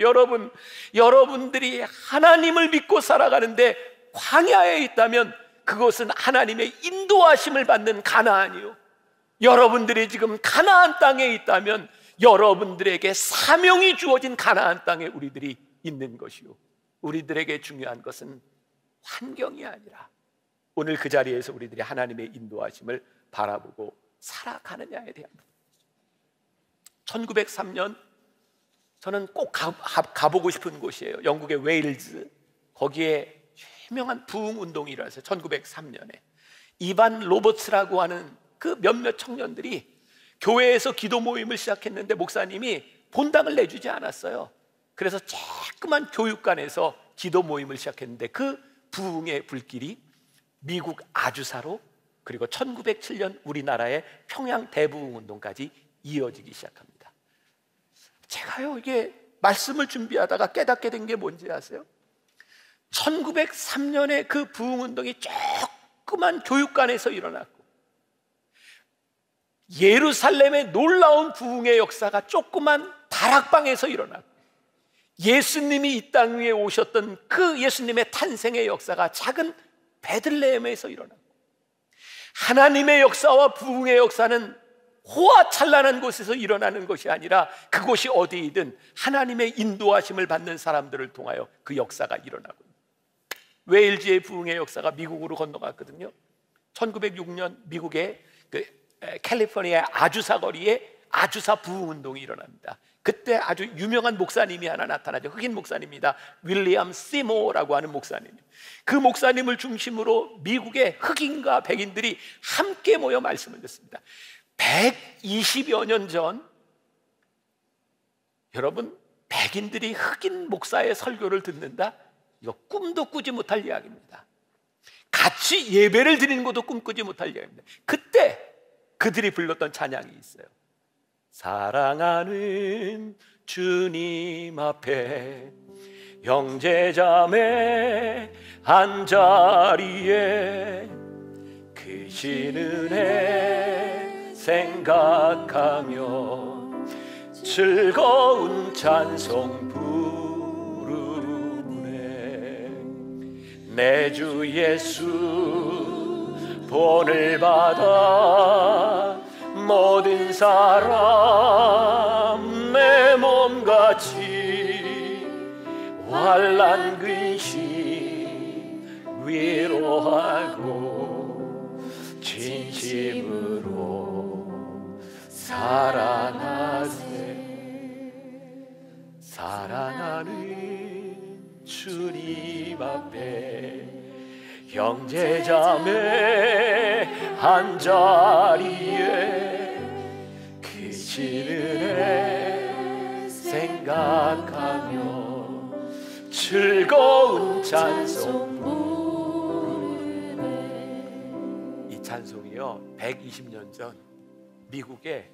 여러분들이 하나님을 믿고 살아가는데 광야에 있다면 그것은 하나님의 인도하심을 받는 가나안이요, 여러분들이 지금 가나안 땅에 있다면 여러분들에게 사명이 주어진 가나안 땅에 우리들이 있는 것이요, 우리들에게 중요한 것은 환경이 아니라 오늘 그 자리에서 우리들이 하나님의 인도하심을 바라보고 살아가느냐에 대한 것. 1903년 저는 꼭 가보고 싶은 곳이에요. 영국의 웨일즈. 거기에 유명한 부흥운동이 일어났어요. 1903년에 이반 로버츠라고 하는 그 몇몇 청년들이 교회에서 기도 모임을 시작했는데 목사님이 본당을 내주지 않았어요. 그래서 조그만 교육관에서 기도 모임을 시작했는데 그 부흥의 불길이 미국 아주사로, 그리고 1907년 우리나라의 평양 대부흥운동까지 이어지기 시작합니다. 제가요, 이게 말씀을 준비하다가 깨닫게 된 게 뭔지 아세요? 1903년에 그 부흥운동이 조그만 교육관에서 일어났고, 예루살렘의 놀라운 부흥의 역사가 조그만 다락방에서 일어났고, 예수님이 이 땅 위에 오셨던 그 예수님의 탄생의 역사가 작은 베들레헴에서 일어났고, 하나님의 역사와 부흥의 역사는 호화찬란한 곳에서 일어나는 것이 아니라 그곳이 어디이든 하나님의 인도하심을 받는 사람들을 통하여 그 역사가 일어나고, 웨일즈의 부흥의 역사가 미국으로 건너갔거든요. 1906년 미국의 그 캘리포니아 아주사 거리에 아주사 부흥운동이 일어납니다. 그때 아주 유명한 목사님이 하나 나타나죠. 흑인 목사님입니다. 윌리엄 시모라고 하는 목사님. 그 목사님을 중심으로 미국의 흑인과 백인들이 함께 모여 말씀을 듣습니다. 120여 년 전, 여러분, 백인들이 흑인 목사의 설교를 듣는다? 이거 꿈도 꾸지 못할 이야기입니다. 같이 예배를 드리는 것도 꿈꾸지 못할 이야기입니다. 그때 그들이 불렀던 찬양이 있어요. 사랑하는 주님 앞에 형제자매 한자리에 크신 은혜 생각하며 즐거운 찬송 부르네. 내 주 예수 본을 받아 모든 사람 내 몸같이 환난 근심 위로하고 진심으로 사랑하세. 사랑하는 주님 앞에 형제자매 한자리에 크신 은혜 생각하며 즐거운 찬송 부르네. 이 찬송이요, 120년 전 미국에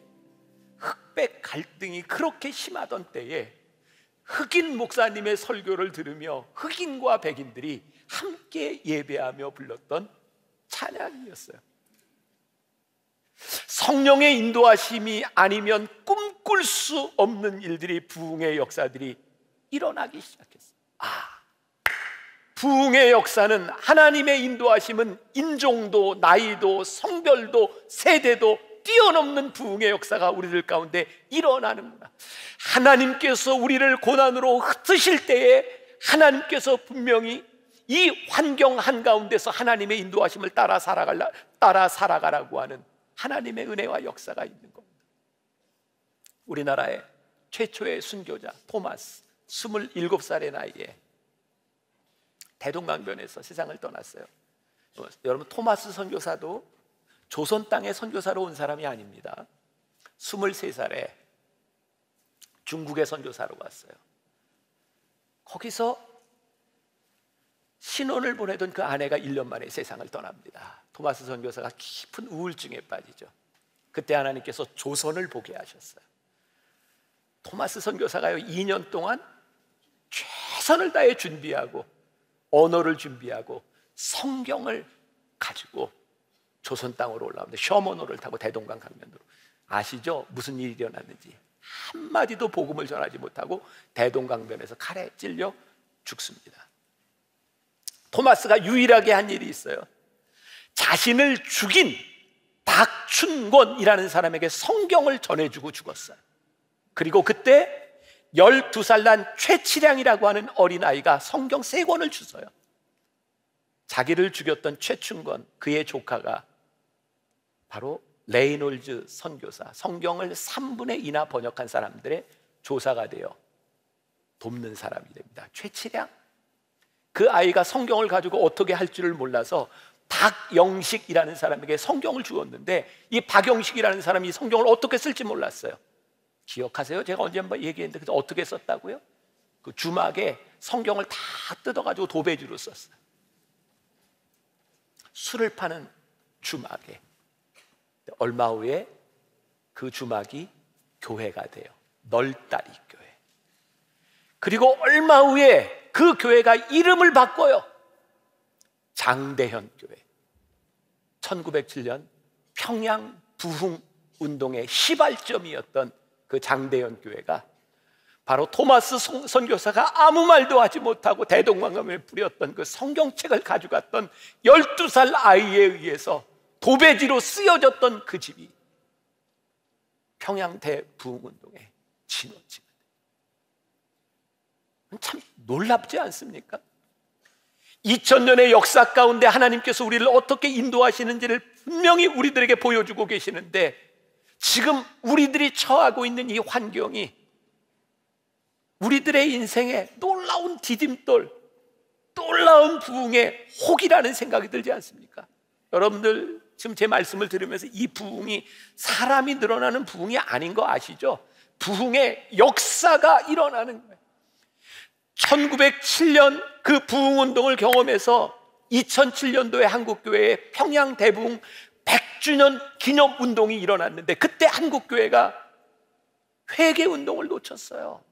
흑백 갈등이 그렇게 심하던 때에 흑인 목사님의 설교를 들으며 흑인과 백인들이 함께 예배하며 불렀던 찬양이었어요. 성령의 인도하심이 아니면 꿈꿀 수 없는 일들이, 부흥의 역사들이 일어나기 시작했어요. 부흥의 역사는, 하나님의 인도하심은 인종도 나이도 성별도 세대도 뛰어넘는 부흥의 역사가 우리들 가운데 일어나는구나. 하나님께서 우리를 고난으로 흩으실 때에 하나님께서 분명히 이 환경 한가운데서 하나님의 인도하심을 따라 살아가라고 하는 하나님의 은혜와 역사가 있는 겁니다. 우리나라의 최초의 순교자 토마스, 27살의 나이에 대동강변에서 세상을 떠났어요. 여러분, 토마스 선교사도 조선 땅에 선교사로 온 사람이 아닙니다. 23살에 중국의 선교사로 갔어요. 거기서 신혼을 보내던 그 아내가 1년 만에 세상을 떠납니다. 토마스 선교사가 깊은 우울증에 빠지죠. 그때 하나님께서 조선을 보게 하셨어요. 토마스 선교사가요, 2년 동안 최선을 다해 준비하고 언어를 준비하고 성경을 가지고 조선 땅으로 올라오는데 셔먼호를 타고 대동강 강변으로. 아시죠? 무슨 일이 일어났는지. 한마디도 복음을 전하지 못하고 대동강변에서 칼에 찔려 죽습니다. 토마스가 유일하게 한 일이 있어요. 자신을 죽인 박춘권이라는 사람에게 성경을 전해주고 죽었어요. 그리고 그때 12살 난 최치량이라고 하는 어린아이가 성경 3권을 주서요. 자기를 죽였던 최춘권, 그의 조카가 바로 레이놀즈 선교사, 성경을 3분의 2나 번역한 사람들의 조사가 되어 돕는 사람이 됩니다. 최치량, 그 아이가 성경을 가지고 어떻게 할 줄을 몰라서 박영식이라는 사람에게 성경을 주었는데, 이 박영식이라는 사람이 성경을 어떻게 쓸지 몰랐어요. 기억하세요? 제가 언제 한번 얘기했는데 어떻게 썼다고요? 그 주막에 성경을 다 뜯어가지고 도배지로 썼어요. 술을 파는 주막에. 얼마 후에 그 주막이 교회가 돼요. 널다리 교회. 그리고 얼마 후에 그 교회가 이름을 바꿔요. 장대현 교회. 1907년 평양 부흥 운동의 시발점이었던 그 장대현 교회가 바로 토마스 선교사가 아무 말도 하지 못하고 대동강변에 뿌렸던 그 성경책을 가져갔던 12살 아이에 의해서 도배지로 쓰여졌던 그 집이 평양 대부흥운동의 진원지입니다. 참 놀랍지 않습니까? 2000년의 역사 가운데 하나님께서 우리를 어떻게 인도하시는지를 분명히 우리들에게 보여주고 계시는데, 지금 우리들이 처하고 있는 이 환경이 우리들의 인생에 놀라운 디딤돌, 놀라운 부흥의 혹이라는 생각이 들지 않습니까? 여러분들 지금 제 말씀을 들으면서 이 부흥이 사람이 늘어나는 부흥이 아닌 거 아시죠? 부흥의 역사가 일어나는 거예요. 1907년 그 부흥운동을 경험해서 2007년도에 한국교회에 평양 대부흥 100주년 기념운동이 일어났는데, 그때 한국교회가 회개운동을 놓쳤어요.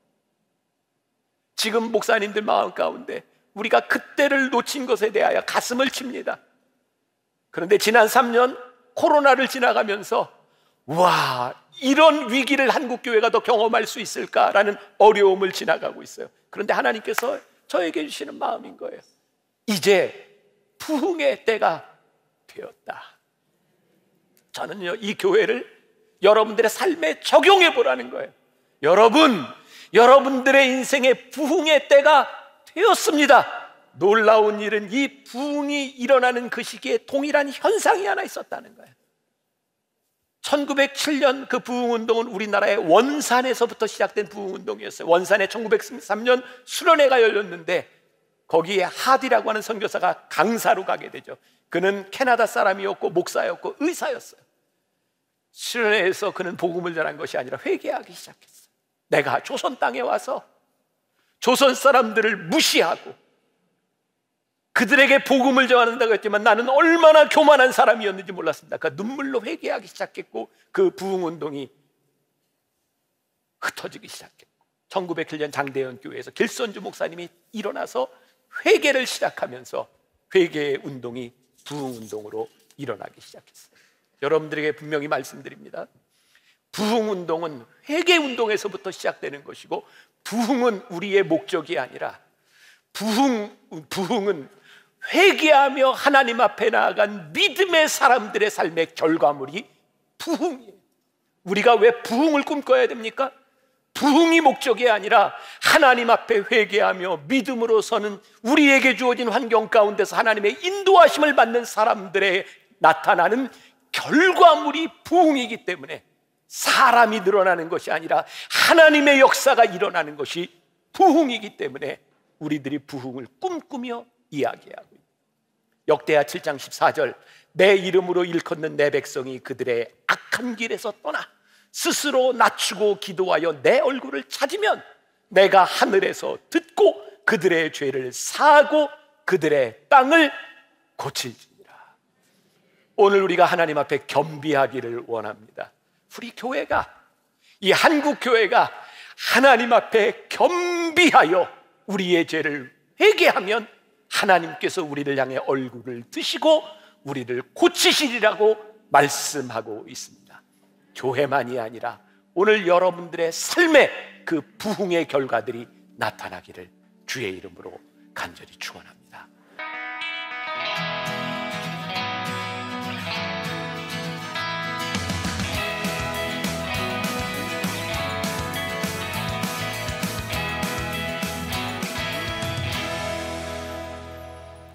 지금 목사님들 마음 가운데 우리가 그때를 놓친 것에 대하여 가슴을 칩니다. 그런데 지난 3년 코로나를 지나가면서 와, 이런 위기를 한국교회가 더 경험할 수 있을까라는 어려움을 지나가고 있어요. 그런데 하나님께서 저에게 주시는 마음인 거예요. 이제 부흥의 때가 되었다. 저는요, 이 교회를 여러분들의 삶에 적용해 보라는 거예요. 여러분들의 인생의 부흥의 때가 되었습니다. 놀라운 일은 이 부흥이 일어나는 그 시기에 동일한 현상이 하나 있었다는 거예요. 1907년 그 부흥운동은 우리나라의 원산에서부터 시작된 부흥운동이었어요. 원산에 1903년 수련회가 열렸는데, 거기에 하디라고 하는 선교사가 강사로 가게 되죠. 그는 캐나다 사람이었고 목사였고 의사였어요. 수련회에서 그는 복음을 전한 것이 아니라 회개하기 시작했어요. 내가 조선 땅에 와서 조선 사람들을 무시하고 그들에게 복음을 전한다고 했지만 나는 얼마나 교만한 사람이었는지 몰랐습니다. 그 눈물로 회개하기 시작했고, 그 부흥운동이 흩어지기 시작했고, 1907년 장대현 교회에서 길선주 목사님이 일어나서 회개를 시작하면서 회개의 운동이 부흥운동으로 일어나기 시작했어요. 여러분들에게 분명히 말씀드립니다. 부흥운동은 회개운동에서부터 시작되는 것이고, 부흥은 우리의 목적이 아니라 부흥은 회개하며 하나님 앞에 나아간 믿음의 사람들의 삶의 결과물이 부흥이에요. 우리가 왜 부흥을 꿈꿔야 됩니까? 부흥이 목적이 아니라 하나님 앞에 회개하며 믿음으로 서는 우리에게 주어진 환경 가운데서 하나님의 인도하심을 받는 사람들의 나타나는 결과물이 부흥이기 때문에 사람이 늘어나는 것이 아니라 하나님의 역사가 일어나는 것이 부흥이기 때문에 우리들이 부흥을 꿈꾸며 이야기하고 있습니다. 역대하 7장 14절, 내 이름으로 일컫는 내 백성이 그들의 악한 길에서 떠나 스스로 낮추고 기도하여 내 얼굴을 찾으면 내가 하늘에서 듣고 그들의 죄를 사하고 그들의 땅을 고칠지니라. 오늘 우리가 하나님 앞에 겸비하기를 원합니다. 우리 교회가, 이 한국 교회가 하나님 앞에 겸비하여 우리의 죄를 회개하면 하나님께서 우리를 향해 얼굴을 드시고 우리를 고치시리라고 말씀하고 있습니다. 교회만이 아니라 오늘 여러분들의 삶에 그 부흥의 결과들이 나타나기를 주의 이름으로 간절히 축원합니다.